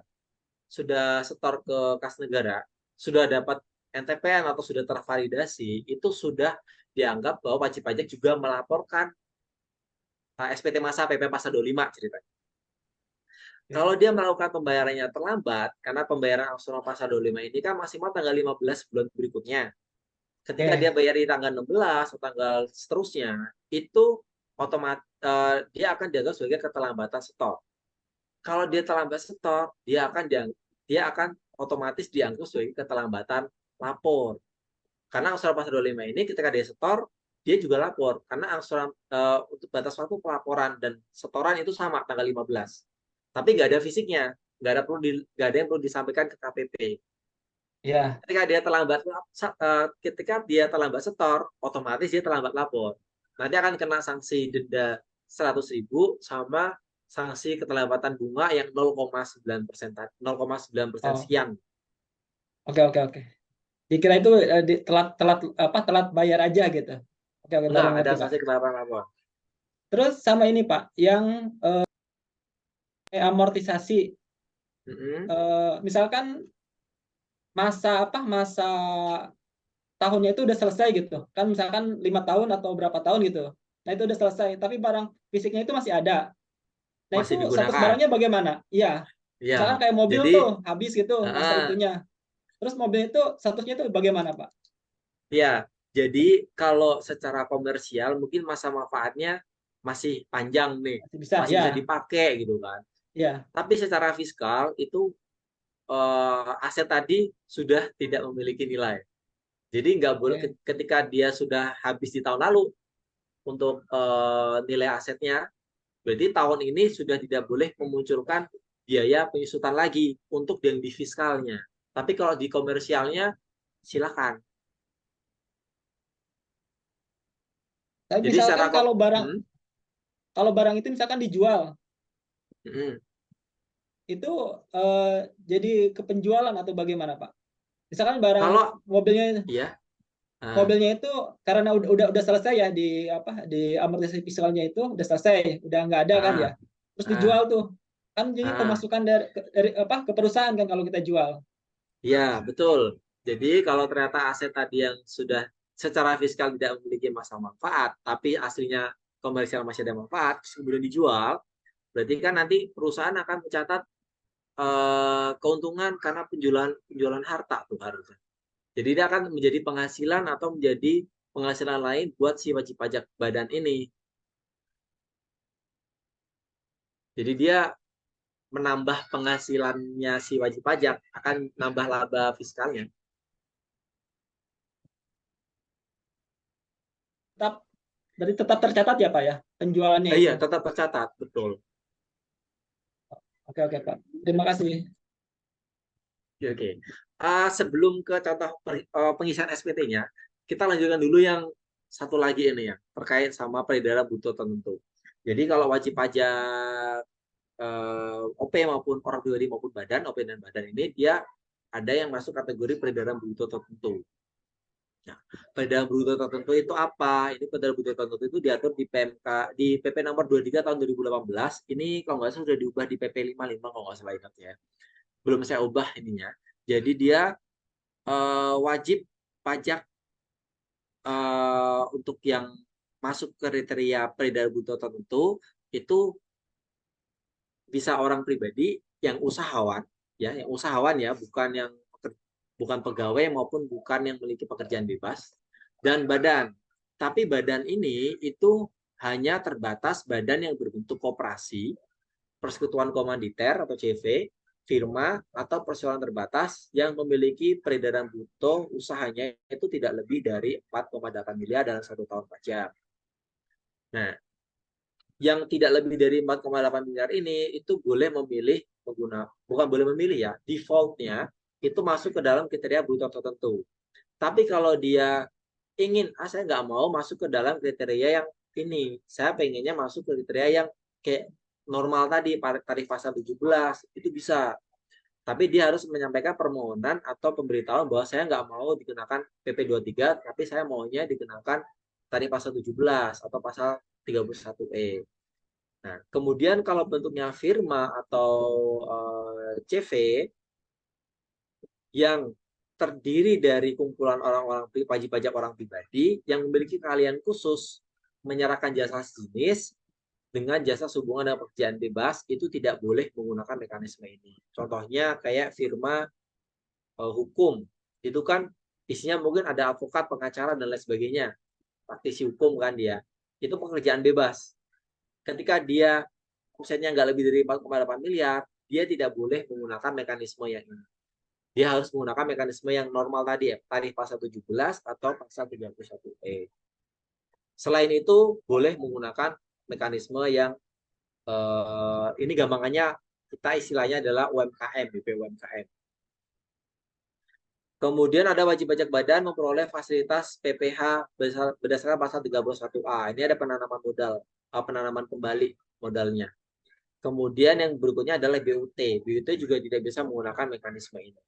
[SPEAKER 1] sudah setor ke kas negara, sudah dapat NTPN atau sudah tervalidasi, itu sudah dianggap bahwa wajib pajak juga melaporkan SPT masa PPh pasal 25 ceritanya. Kalau dia melakukan pembayarannya terlambat, karena pembayaran angsuran pasal 25 ini kan maksimal tanggal 15 bulan berikutnya. Ketika dia bayar di tanggal 16 atau tanggal seterusnya, itu otomatis dia akan dianggap sebagai keterlambatan setor. Kalau dia terlambat setor, dia akan otomatis dianggap sebagai keterlambatan lapor. Karena angsuran pasal 25 ini ketika dia setor, dia juga lapor. Karena angsuran untuk batas waktu pelaporan dan setoran itu sama tanggal 15. Tapi nggak ada fisiknya, nggak ada yang perlu disampaikan ke KPP.
[SPEAKER 9] Ya.
[SPEAKER 1] Ketika dia terlambat setor, otomatis dia terlambat lapor. Nanti akan kena sanksi denda 100.000 sama sanksi keterlambatan bunga yang 0,9% sekian.
[SPEAKER 9] Oke. Dikira itu telat bayar aja gitu. Oke,
[SPEAKER 1] Enggak, ada sanksi keterlambatan lapor.
[SPEAKER 9] Terus sama ini Pak, yang amortisasi. Misalkan masa tahunnya itu udah selesai gitu. Kan misalkan 5 tahun atau berapa tahun gitu. Nah, itu udah selesai, tapi barang fisiknya itu masih ada. Nah,
[SPEAKER 1] Masih
[SPEAKER 9] itu
[SPEAKER 1] digunakan.
[SPEAKER 9] status barangnya bagaimana? Iya. Misalkan kayak mobil tuh habis gitu masa itunya. Terus mobil itu statusnya itu bagaimana, Pak?
[SPEAKER 1] Ya, jadi kalau secara komersial mungkin masa manfaatnya masih panjang nih, masih bisa dipakai gitu kan.
[SPEAKER 9] Ya.
[SPEAKER 1] Tapi secara fiskal itu aset tadi sudah tidak memiliki nilai. Jadi nggak boleh ketika dia sudah habis di tahun lalu untuk nilai asetnya, berarti tahun ini sudah tidak boleh memunculkan biaya penyusutan lagi untuk yang di fiskalnya. Tapi kalau di komersialnya silakan.
[SPEAKER 9] Tapi jadi misalkan kalau barang itu misalkan dijual, itu jadi kepenjualan atau bagaimana Pak? Misalkan barang mobilnya itu karena udah selesai ya di amortisasi fiskalnya itu udah selesai, udah nggak ada kan ya, terus dijual tuh kan jadi pemasukan dari ke perusahaan kan kalau kita jual.
[SPEAKER 1] Iya betul. Jadi kalau ternyata aset tadi yang sudah secara fiskal tidak memiliki masa manfaat, tapi aslinya komersial masih ada manfaat, kemudian dijual, berarti kan nanti perusahaan akan mencatat keuntungan karena penjualan harta tuh harusnya. Jadi dia akan menjadi penghasilan atau menjadi penghasilan lain buat si wajib pajak badan ini. Jadi dia menambah penghasilannya si wajib pajak, akan nambah laba fiskalnya.
[SPEAKER 9] Berarti tetap tercatat ya Pak ya penjualannya itu.
[SPEAKER 1] Iya, tetap tercatat, betul.
[SPEAKER 9] Oke Pak. Terima kasih.
[SPEAKER 1] Oke. Sebelum ke contoh pengisian SPT-nya, kita lanjutkan dulu yang satu lagi ini ya, terkait sama peredaran bruto tertentu. Jadi kalau wajib pajak OP maupun orang pribadi maupun badan, OP dan badan ini dia ada yang masuk kategori peredaran bruto tertentu. Nah, peredaran bruto tertentu itu apa? Ini peredaran bruto tertentu itu diatur di PMK di PP nomor 23 tahun 2018. Ini kalau nggak salah sudah diubah di PP 55 kalau nggak salah ingat ya. Belum saya ubah ininya. Jadi dia wajib pajak untuk yang masuk kriteria peredaran bruto tertentu itu bisa orang pribadi yang usahawan ya, bukan pegawai maupun bukan yang memiliki pekerjaan bebas, dan badan. Tapi badan ini itu hanya terbatas badan yang berbentuk koperasi, persekutuan komanditer atau CV, firma atau perseroan terbatas yang memiliki peredaran bruto usahanya itu tidak lebih dari 4,8 miliar dalam 1 tahun pajak. Nah, yang tidak lebih dari 4,8 miliar ini itu boleh memilih bukan boleh memilih ya, defaultnya itu masuk ke dalam kriteria bruto tertentu. Tapi kalau dia ingin, saya nggak mau masuk ke dalam kriteria yang ini, saya pengennya masuk ke kriteria yang kayak normal tadi, tarif pasal 17, itu bisa. Tapi dia harus menyampaikan permohonan atau pemberitahuan bahwa saya nggak mau dikenakan PP 23, tapi saya maunya dikenakan tarif pasal 17 atau pasal 31E. Nah, kemudian kalau bentuknya firma atau CV yang terdiri dari kumpulan orang-orang wajib pajak orang pribadi yang memiliki keahlian khusus menyerahkan jasa sejenis dengan jasa hubungan dan pekerjaan bebas, itu tidak boleh menggunakan mekanisme ini. Contohnya kayak firma hukum, itu kan isinya mungkin ada advokat, pengacara, dan lain sebagainya. Praktisi hukum kan dia. Itu pekerjaan bebas. Ketika dia omsetnya nggak lebih dari 4,8 miliar, dia tidak boleh menggunakan mekanisme yang ini. Dia harus menggunakan mekanisme yang normal tadi ya, tarif pasal 17 atau pasal 31E. Selain itu, boleh menggunakan mekanisme yang ini gampangannya kita istilahnya adalah UMKM, BP UMKM. Kemudian ada wajib pajak badan memperoleh fasilitas PPh berdasarkan pasal 31A. Ini ada penanaman modal, penanaman kembali modalnya. Kemudian yang berikutnya adalah BUT. BUT juga tidak bisa menggunakan mekanisme ini.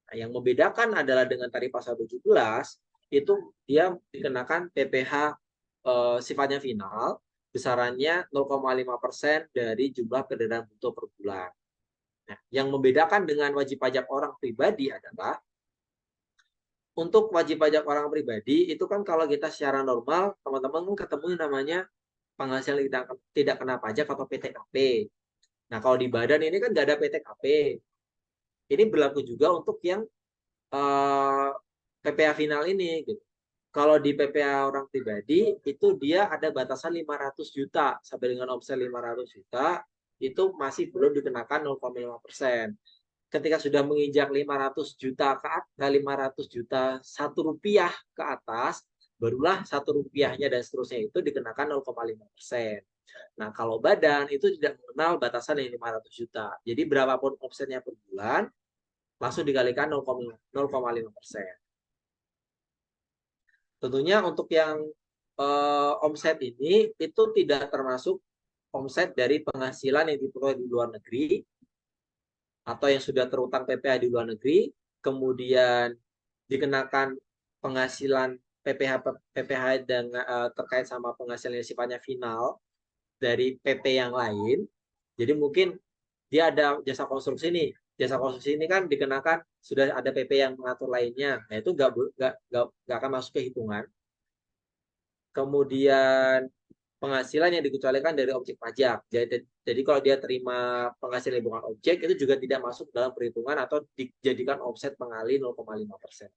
[SPEAKER 1] Nah, yang membedakan adalah dengan tarif pasal 17, itu dia dikenakan PPh sifatnya final, besarannya 0,5% dari jumlah peredaran bruto per bulan. Nah, yang membedakan dengan wajib pajak orang pribadi adalah untuk wajib pajak orang pribadi itu kan kalau kita secara normal teman-teman ketemu namanya penghasilan tidak kena pajak atau PTKP. Nah, kalau di badan ini kan nggak ada PTKP. Ini berlaku juga untuk yang PPh final ini gitu. Kalau di PPh orang pribadi itu dia ada batasan 500 juta sampai dengan omset 500 juta itu masih belum dikenakan 0,5%. Ketika sudah menginjak 500 juta ke atas, 500 juta Rp1 ke atas, barulah Rp1-nya dan seterusnya itu dikenakan 0,5%. Nah, kalau badan itu tidak mengenal batasan yang 500 juta. Jadi berapapun omsetnya per bulan, langsung dikalikan 0,5%. Tentunya untuk yang omset ini itu tidak termasuk omset dari penghasilan yang diperoleh di luar negeri atau yang sudah terutang PPh di luar negeri, kemudian dikenakan penghasilan PPh dengan terkait sama penghasilan yang sifatnya final dari PP yang lain. Jadi mungkin dia ada jasa konstruksi nih, jasa konstruksi ini kan dikenakan sudah ada PP yang mengatur lainnya. Nah, itu nggak akan masuk ke hitungan. Kemudian penghasilan yang dikecualikan dari objek pajak. Jadi kalau dia terima penghasilan bukan objek, itu juga tidak masuk dalam perhitungan atau dijadikan offset pengali 0,5%.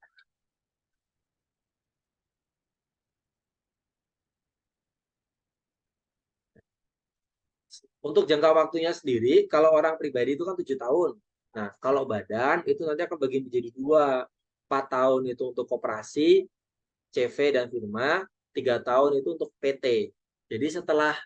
[SPEAKER 1] Untuk jangka waktunya sendiri, kalau orang pribadi itu kan 7 tahun. Nah, kalau badan itu nanti akan bagi menjadi 2. 4 tahun itu untuk koperasi, CV dan firma, 3 tahun itu untuk PT. Jadi setelah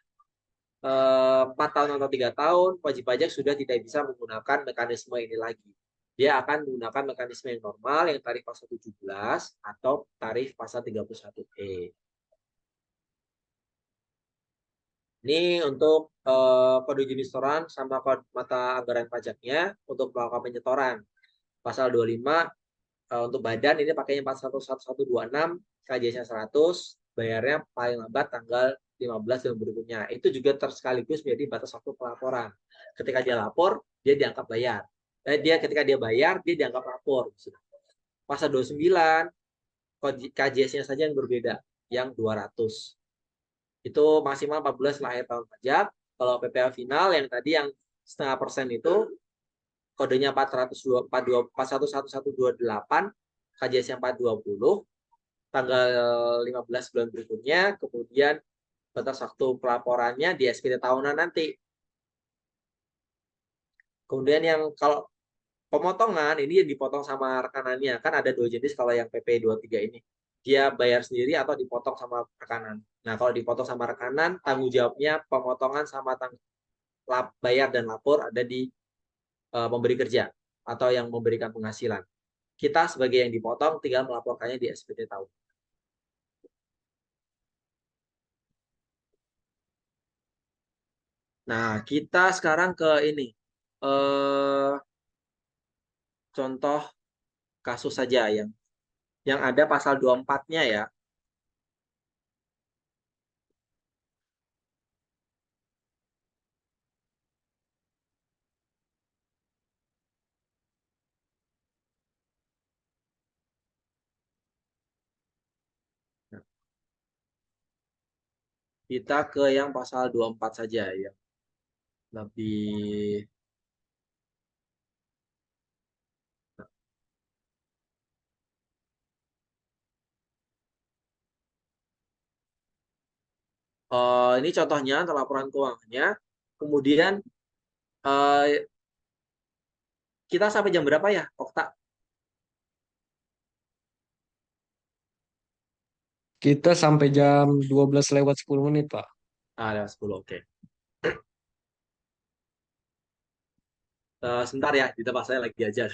[SPEAKER 1] 4 tahun atau 3 tahun, wajib pajak sudah tidak bisa menggunakan mekanisme ini lagi. Dia akan menggunakan mekanisme yang normal, yang tarif pasal 17 atau tarif pasal 31E. Ini untuk kode jenis setoran sama kode mata anggaran pajaknya untuk melakukan penyetoran. Pasal 25 untuk badan ini pakainya 411126, KJS-nya 100, bayarnya paling lambat tanggal 15 dan berikutnya. Itu juga tersekaligus menjadi batas waktu pelaporan. Ketika dia lapor, dia dianggap bayar. Ketika dia bayar, dia dianggap lapor. Pasal 29, KJS-nya saja yang berbeda, yang 200. Itu maksimal 4 bulan setelah akhir tahun pajak. Kalau PPh final yang tadi yang 0,5% itu kodenya 4111128, KJS yang 420, tanggal 15 bulan berikutnya, kemudian batas waktu pelaporannya di SPT tahunan nanti. Kemudian yang kalau pemotongan ini dipotong sama rekanannya, kan ada 2 jenis kalau yang PP 23 ini. Dia bayar sendiri atau dipotong sama rekanan. Nah, kalau dipotong sama rekanan, tanggung jawabnya pemotongan sama bayar dan lapor ada di pemberi kerja atau yang memberikan penghasilan. Kita sebagai yang dipotong tinggal melaporkannya di SPT tahun. Nah, kita sekarang ke ini. Contoh kasus saja yang ada pasal 24-nya ya. Kita ke yang pasal 24 saja ya. Lebih ini contohnya untuk laporan keuangannya. Kemudian kita sampai jam berapa ya, Okta?
[SPEAKER 2] Kita sampai jam 12 lewat 10 menit, Pak.
[SPEAKER 1] Ada 10, oke. Sebentar ya, di tempat saya lagi ajar.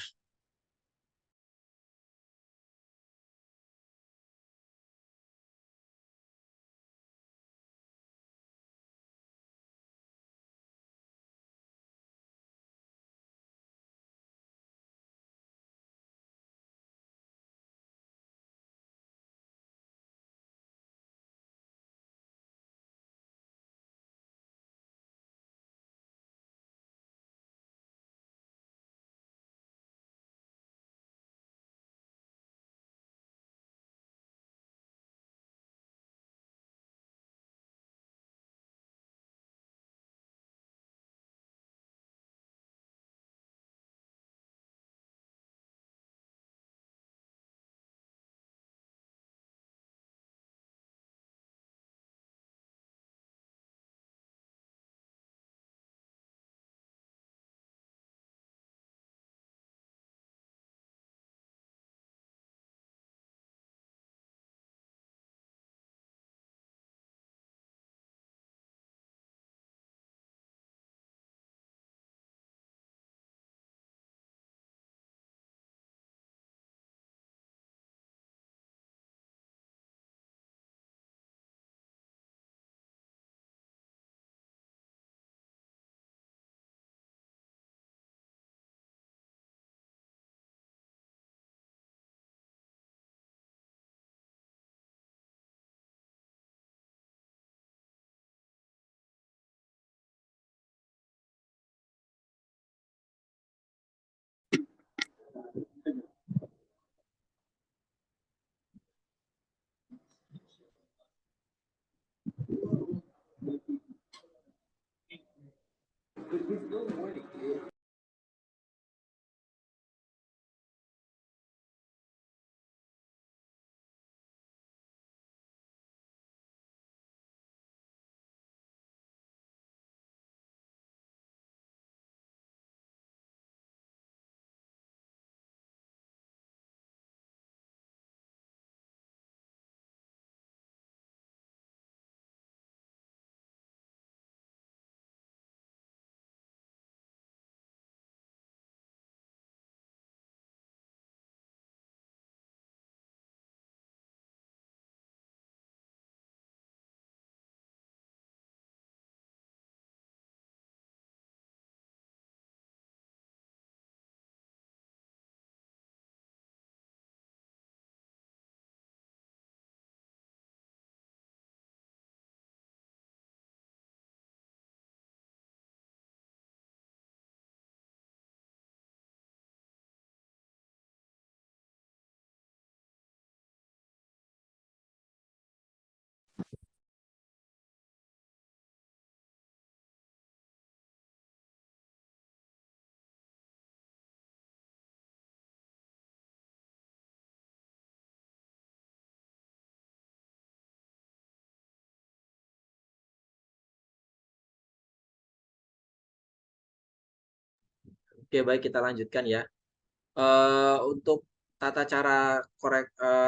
[SPEAKER 1] Oke, baik, kita lanjutkan ya. Untuk tata cara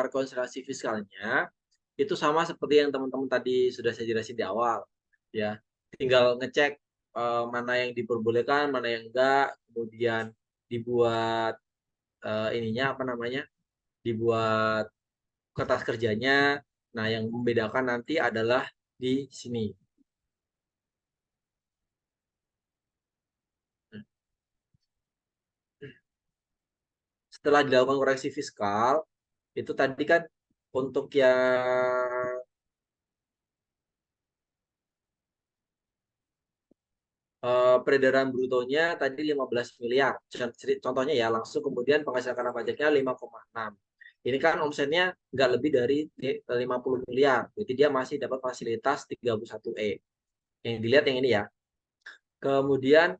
[SPEAKER 1] rekonsiliasi fiskalnya itu sama seperti yang teman-teman tadi sudah saya jelasin di awal, ya. Tinggal ngecek mana yang diperbolehkan, mana yang enggak, kemudian dibuat ininya apa namanya, dibuat kertas kerjanya. Nah, yang membedakan nanti adalah di sini. Setelah dilakukan koreksi fiskal, itu tadi kan untuk yang peredaran brutonya tadi 15 miliar. Contohnya ya, langsung kemudian penghasilan karena pajaknya 5,6. Ini kan omsetnya nggak lebih dari 50 miliar. Jadi dia masih dapat fasilitas 31E. Yang dilihat yang ini ya. Kemudian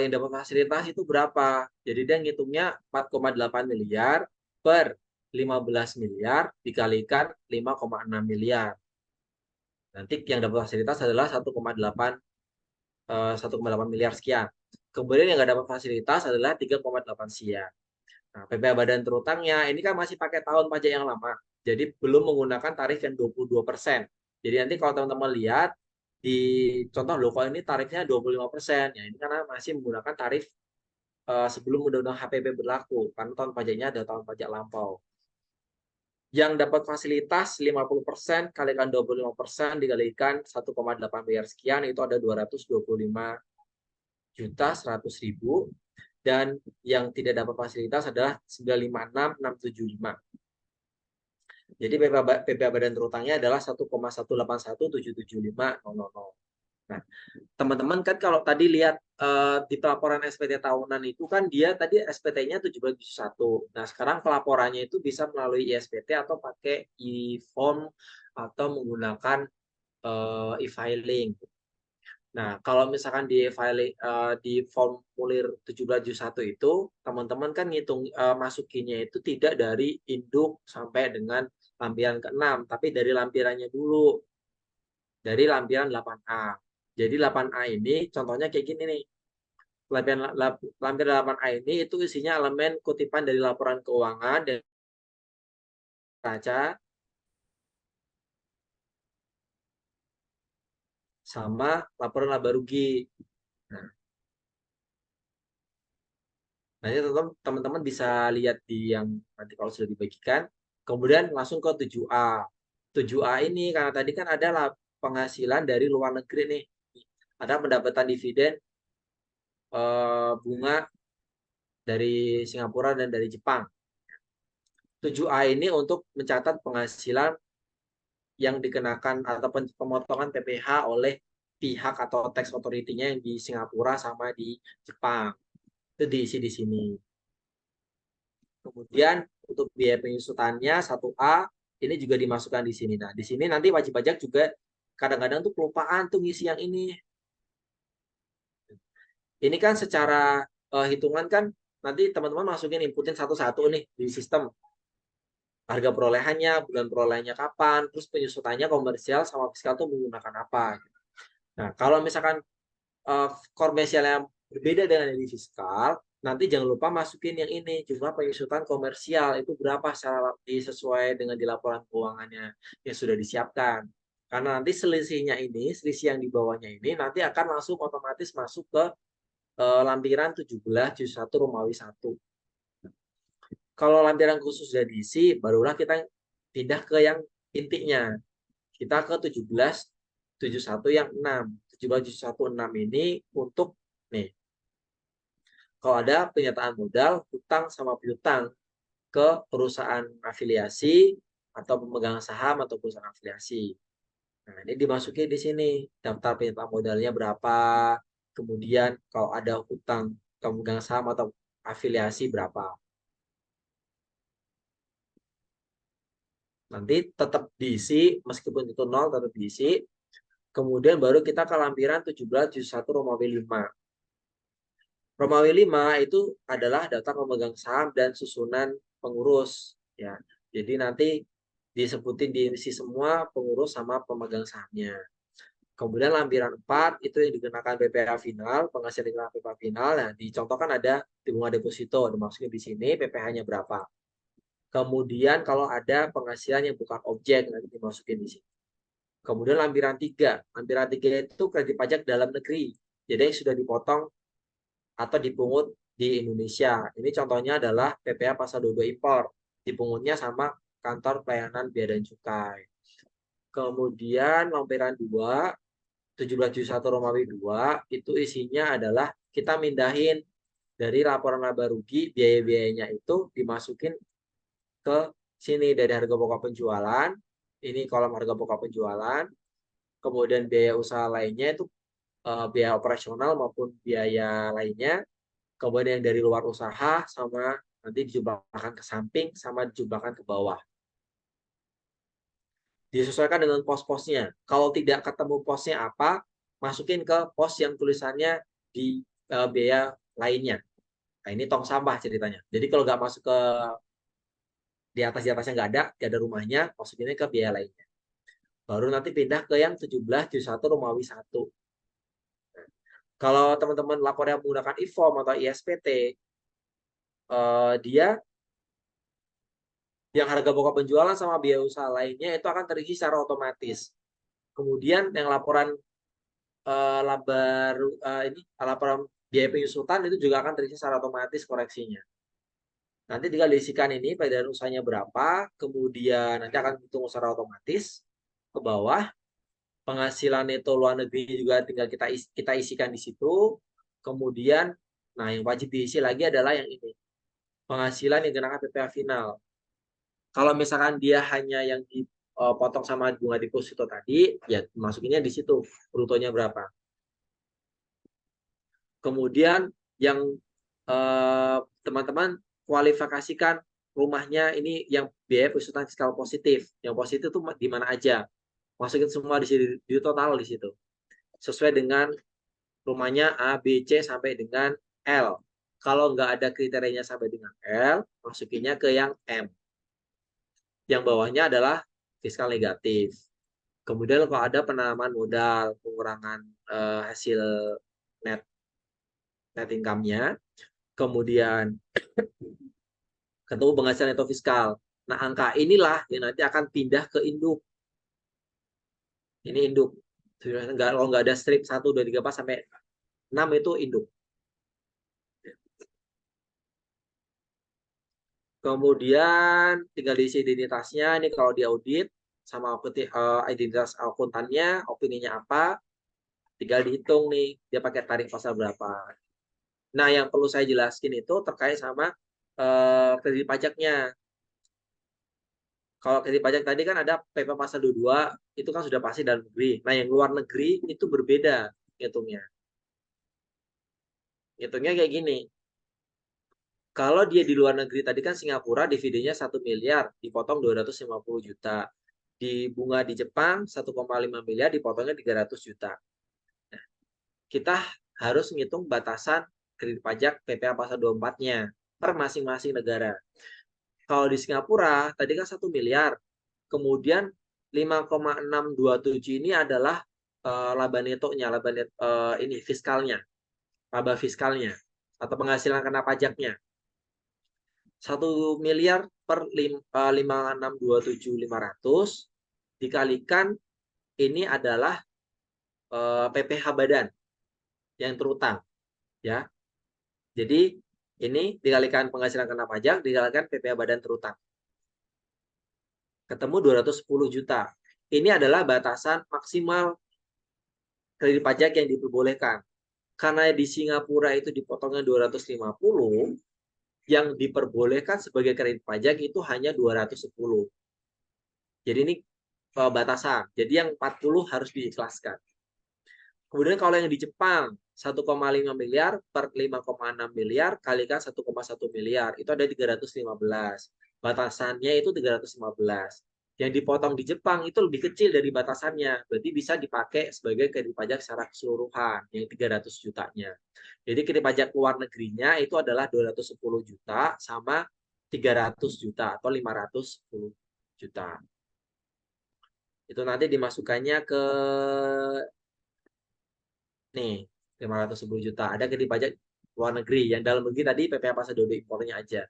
[SPEAKER 1] yang dapat fasilitas itu berapa? Jadi dia ngitungnya 4,8 miliar per 15 miliar dikalikan 5,6 miliar. Nanti yang dapat fasilitas adalah 1,8 miliar sekian. Kemudian yang nggak dapat fasilitas adalah 3,8 sekian. Nah, PPh Badan Terutangnya ini kan masih pakai tahun pajak yang lama. Jadi belum menggunakan tarif yang 22%. Jadi nanti kalau teman-teman lihat di contoh loh, kalau ini tarifnya 25%. Ya ini karena masih menggunakan tarif sebelum Undang-Undang HPP berlaku. Karena tahun pajaknya ada tahun pajak lampau. Yang dapat fasilitas 50% kalikan 25% dikalikan 1,8 miliar sekian, itu ada 225.100.000. Dan yang tidak dapat fasilitas adalah 956.675. Jadi PPh Badan Terutangnya adalah 1,181.775.000. Nah, teman-teman kan kalau tadi lihat di pelaporan SPT tahunan itu kan dia tadi SPT-nya 1771. Nah, sekarang pelaporannya itu bisa melalui ISPT atau pakai e-form atau menggunakan e-filing. Nah, kalau misalkan di formulir 1771 itu teman-teman kan ngitung masukinnya itu tidak dari induk sampai dengan lampiran ke-6, tapi dari lampirannya dulu. Dari lampiran 8A. Jadi 8A ini contohnya kayak gini nih. Lampiran 8A ini itu isinya elemen kutipan dari laporan keuangan dan neraca sama laporan laba rugi. Nanti teman-teman bisa lihat di yang nanti kalau sudah dibagikan. Kemudian langsung ke 7A. 7A ini karena tadi kan ada penghasilan dari luar negeri nih. Ada pendapatan dividen bunga dari Singapura dan dari Jepang. 7A ini untuk mencatat penghasilan yang dikenakan atau pemotongan PPh oleh pihak atau tax authority-nya yang di Singapura sama di Jepang. Itu diisi di sini. Kemudian untuk biaya penyusutannya 1A ini juga dimasukkan di sini. Nah, di sini nanti wajib pajak juga kadang-kadang tuh kelupaan tuh ngisi yang ini. Ini kan secara hitungan kan nanti teman-teman masukin inputin satu-satu nih di sistem. Harga perolehannya, bulan perolehannya kapan, terus penyusutannya komersial sama fiskal tuh menggunakan apa. Nah, kalau misalkan komersial yang berbeda dengan yang di fiskal, nanti jangan lupa masukin yang ini, jumlah penyusutan komersial itu berapa sesuai dengan di laporan keuangannya yang sudah disiapkan. Karena nanti selisihnya ini, selisih yang di bawahnya ini nanti akan langsung otomatis masuk ke lampiran 1771 Romawi 1. Kalau lampiran khusus sudah diisi, barulah kita pindah ke yang intinya. Kita ke 1771 yang 6. 1771 ini untuk nih. Kalau ada pernyataan modal, hutang sama piutang ke perusahaan afiliasi atau pemegang saham atau perusahaan afiliasi. Nah, ini dimasuki di sini. Daftar pernyataan modalnya berapa, kemudian kalau ada hutang pemegang saham atau afiliasi berapa. Nanti tetap diisi, meskipun itu 0 tetap diisi. Kemudian baru kita ke lampiran 1771 Romawi 5. Romawi 5 itu adalah data pemegang saham dan susunan pengurus. Ya. Jadi nanti disebutin diisi semua pengurus sama pemegang sahamnya. Kemudian lampiran 4 itu yang dikenakan PPh final, penghasilan dikenakan PPh final. Nah, dicontohkan ada di bunga deposito, dimasukin di sini PPh-nya berapa. Kemudian kalau ada penghasilan yang bukan objek, nanti dimasukin di sini. Kemudian lampiran 3. Lampiran 3 itu kredit pajak dalam negeri. Jadi yang sudah dipotong atau dipungut di Indonesia. Ini contohnya adalah PPh pasal 22 impor. Dipungutnya sama kantor pelayanan bea dan cukai. Kemudian lampiran 2, 1771 Romawi 2, itu isinya adalah kita mindahin dari laporan laba rugi, biaya-biayanya itu dimasukin ke sini dari harga pokok penjualan. Ini kolom harga pokok penjualan. Kemudian biaya usaha lainnya itu biaya operasional maupun biaya lainnya. Kemudian yang dari luar usaha sama nanti dijumlahkan ke samping sama dijumlahkan ke bawah. Disesuaikan dengan pos-posnya. Kalau tidak ketemu posnya apa, masukin ke pos yang tulisannya di biaya lainnya. Nah, ini tong sampah ceritanya. Jadi kalau nggak masuk ke di atasnya nggak ada rumahnya, masukinnya ke biaya lainnya. Baru nanti pindah ke yang 1771 Romawi 1. Kalau teman-teman lapornya menggunakan e-form atau ISPT, dia yang harga pokok penjualan sama biaya usaha lainnya itu akan terisi secara otomatis. Kemudian yang laporan laporan biaya penyusutan itu juga akan terisi secara otomatis koreksinya. Nanti tinggal diisikan ini peredaran usahanya berapa, kemudian nanti akan hitung secara otomatis ke bawah. Penghasilan neto luar negeri juga tinggal kita isikan di situ. Kemudian, nah yang wajib diisi lagi adalah yang ini, penghasilan yang dikenakan PPh final. Kalau misalkan dia hanya yang dipotong sama bunga deposito tadi, ya masukinnya di situ, brutonya berapa. Kemudian yang teman-teman kualifikasikan rumahnya ini yang biaya penyusutan fiskal positif. Yang positif itu di mana aja. Masukin semua di sini, di total di situ. Sesuai dengan rumahnya A, B, C sampai dengan L. Kalau nggak ada kriterianya sampai dengan L, masukinnya ke yang M. Yang bawahnya adalah fiskal negatif. Kemudian kalau ada penanaman modal, pengurangan hasil net income-nya, kemudian ketemu penghasilan neto fiskal. Nah, angka inilah yang nanti akan pindah ke induk. Ini induk. Kalau nggak ada strip 1, 2, 3, 4 sampai 6 itu induk. Kemudian tinggal diisi identitasnya. Ini kalau di audit sama identitas akuntannya, opininya apa, tinggal dihitung nih dia pakai tarif pasal berapa. Nah, yang perlu saya jelaskan itu terkait sama kredit pajaknya. Kalau kredit pajak tadi kan ada PP pasal 22, itu kan sudah pasti dalam negeri. Nah, yang luar negeri itu berbeda hitungnya. Hitungnya kayak gini. Kalau dia di luar negeri tadi kan Singapura dividennya 1 miliar, dipotong 250 juta. Di bunga di Jepang 1,5 miliar dipotongnya 300 juta. Nah, kita harus menghitung batasan kredit pajak PPh pasal 24-nya per masing-masing negara. Kalau di Singapura tadi kan 1 miliar. Kemudian 5,627 ini adalah laba netonya, ini fiskalnya. Laba fiskalnya atau penghasilan kena pajaknya. 1 miliar per 5,627.500 dikalikan ini adalah PPh badan yang terutang, ya. Jadi ini dikalikan penghasilan kena pajak, dikalikan PPh badan terutang. Ketemu 210 juta. Ini adalah batasan maksimal kredit pajak yang diperbolehkan. Karena di Singapura itu dipotongnya 250, yang diperbolehkan sebagai kredit pajak itu hanya 210. Jadi ini batasan. Jadi yang 40 harus diikhlaskan. Kemudian kalau yang di Jepang 1,5 miliar per 5,6 miliar kalikan 1,1 miliar itu ada 315. Batasannya itu 315. Yang dipotong di Jepang itu lebih kecil dari batasannya. Berarti bisa dipakai sebagai kredit pajak secara keseluruhan yang 300 jutanya. Jadi kredit pajak luar negerinya itu adalah 210 juta sama 300 juta atau 510 juta. Itu nanti dimasukkannya ke Nih, 510 juta. Ada kredit pajak luar negeri. Yang dalam negeri tadi PPh pasal 22 impornya aja.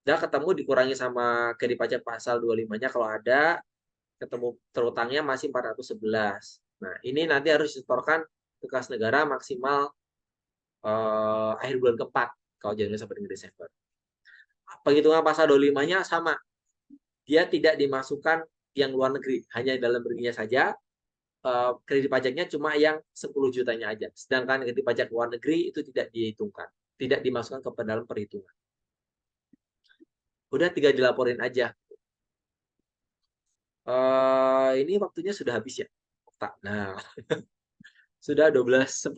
[SPEAKER 1] Udah ketemu dikurangi sama kredit pajak pasal 25-nya kalau ada, ketemu terutangnya masih 411. Nah, ini nanti harus disetorkan ke kas negara maksimal akhir bulan keempat kalau jadinya sampai dengan Desember. Penghitungan pasal 25-nya sama. Dia tidak dimasukkan yang luar negeri, hanya dalam negerinya saja. Kredit pajaknya cuma yang 10 jutanya aja. Sedangkan kredit pajak luar negeri itu tidak dihitungkan, tidak dimasukkan ke dalam perhitungan. Udah tinggal dilaporin aja. Ini waktunya sudah habis ya. Nah, sudah 12.10.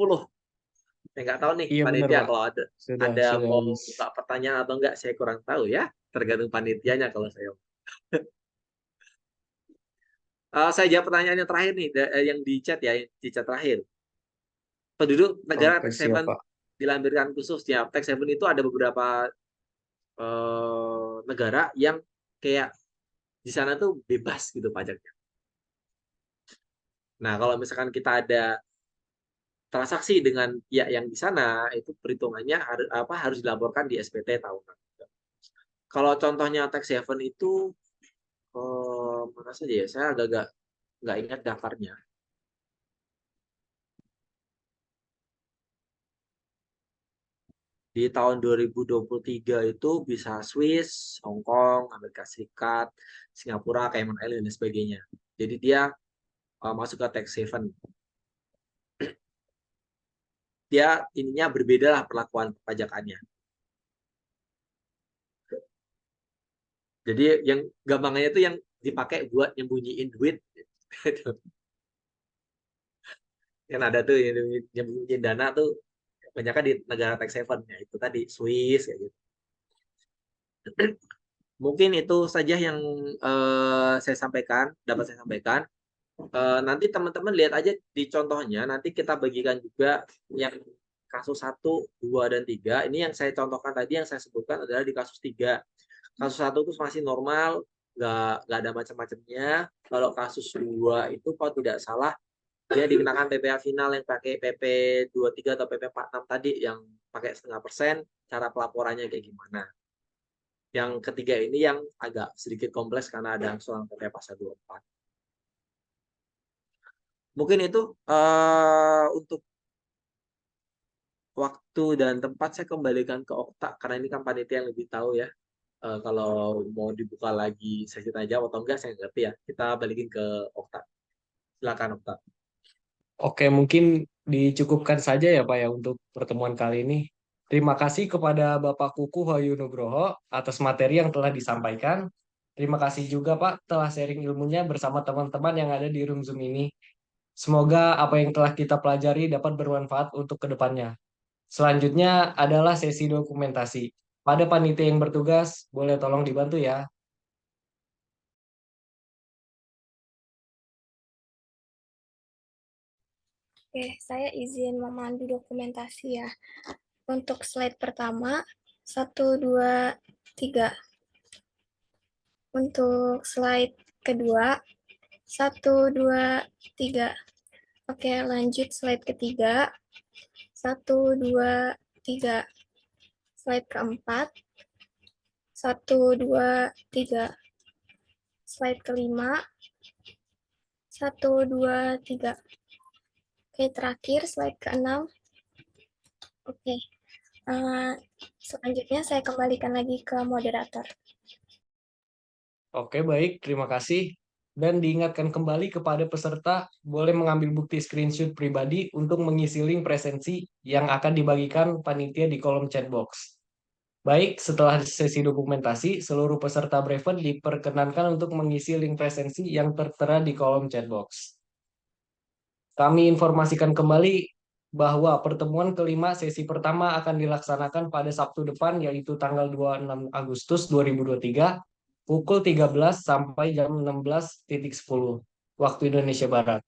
[SPEAKER 1] Nggak tahu nih
[SPEAKER 2] Iya benar
[SPEAKER 1] panitia
[SPEAKER 2] Pak.
[SPEAKER 1] kalau
[SPEAKER 2] Sudah
[SPEAKER 1] mau
[SPEAKER 2] habis.
[SPEAKER 1] buka pertanyaan atau enggak, saya kurang tahu ya. Tergantung panitianya kalau saya. Saya jawab pertanyaan yang terakhir nih, yang di chat ya, di chat terakhir. Penduduk negara
[SPEAKER 2] Oke,
[SPEAKER 1] tax
[SPEAKER 2] siap
[SPEAKER 1] haven
[SPEAKER 2] Pak.
[SPEAKER 1] dilampirkan khusus ya. Tax haven itu ada beberapa negara yang kayak di sana tuh bebas gitu pajaknya. Nah, kalau misalkan kita ada transaksi dengan pihak yang di sana, itu perhitungannya harus dilaporkan di SPT tahunan. Kalau contohnya tax haven itu mana saja ya? Saya agak nggak ingat daftarnya. Di tahun 2023 itu bisa Swiss, Hong Kong, Amerika Serikat, Singapura, Cayman Islands, dan sebagainya. Jadi dia masuk ke tax haven. Dia ininya berbeda lah perlakuan pajakannya. Jadi yang gampangnya itu yang dipakai buat nyembunyiin duit. Kan ada tuh yang nyembunyiin dana tuh kebanyakan di negara tax haven ya, itu tadi Swiss kayak gitu. Mungkin itu saja yang saya sampaikan, dapat saya sampaikan. Nanti teman-teman lihat aja di contohnya, nanti kita bagikan juga yang kasus 1, 2, dan 3. Ini yang saya contohkan tadi, yang saya sebutkan adalah di kasus 3. Kasus 1 itu masih normal, nggak ada macam-macamnya. Kalau kasus 2 itu kalau tidak salah, dia dikenakan PPh final yang pakai PP 23 atau PP 46 tadi, yang pakai 0,5%, cara pelaporannya kayak gimana. Yang ketiga ini yang agak sedikit kompleks karena ada angsuran PP pasal 24. Mungkin itu untuk waktu dan tempat saya kembalikan ke Okta karena ini kan panitia yang lebih tahu ya. Kalau mau dibuka lagi sesi tanya jawab atau enggak saya ngerti ya. Kita balikin ke Okta. Silakan Okta.
[SPEAKER 2] Oke, mungkin dicukupkan saja ya Pak ya untuk pertemuan kali ini. Terima kasih kepada Bapak Kuku Wahyu Nugroho atas materi yang telah disampaikan. Terima kasih juga Pak telah sharing ilmunya bersama teman-teman yang ada di room Zoom ini. Semoga apa yang telah kita pelajari dapat bermanfaat untuk kedepannya. Selanjutnya adalah sesi dokumentasi. Pada panitia yang bertugas, boleh tolong dibantu ya.
[SPEAKER 8] Oke, saya izin memandu dokumentasi ya. Untuk slide pertama, 1, 2, 3. Untuk slide kedua, 1, 2, 3. Oke, lanjut slide ketiga. 1, 2, 3. Slide keempat. 1, 2, 3. Slide kelima. 1, 2, 3. Oke, terakhir slide ke-6. Oke. Selanjutnya saya kembalikan lagi ke moderator.
[SPEAKER 2] Oke, baik. Terima kasih. Dan diingatkan kembali kepada peserta, boleh mengambil bukti screenshot pribadi untuk mengisi link presensi yang akan dibagikan panitia di kolom chat box. Baik, setelah sesi dokumentasi, seluruh peserta Brevet diperkenankan untuk mengisi link presensi yang tertera di kolom chat box. Kami informasikan kembali bahwa pertemuan kelima sesi pertama akan dilaksanakan pada Sabtu depan, yaitu tanggal 26 Agustus 2023, pukul 13 sampai jam 16.10 waktu Indonesia Barat.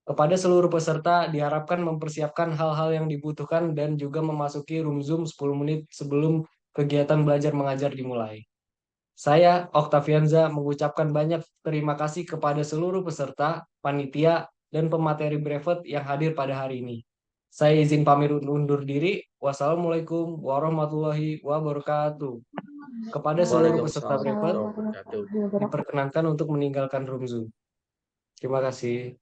[SPEAKER 2] Kepada seluruh peserta diharapkan mempersiapkan hal-hal yang dibutuhkan dan juga memasuki room Zoom 10 menit sebelum kegiatan belajar mengajar dimulai. Saya, Oktavianza, mengucapkan banyak terima kasih kepada seluruh peserta, panitia, dan pemateri brevet yang hadir pada hari ini. Saya izin pamit undur diri. Wassalamualaikum warahmatullahi wabarakatuh. Kepada seluruh peserta
[SPEAKER 1] Waalaikumsalam
[SPEAKER 2] brevet,
[SPEAKER 1] warahmatullahi wabarakatuh.
[SPEAKER 2] diperkenankan untuk meninggalkan room Zoom. Terima kasih.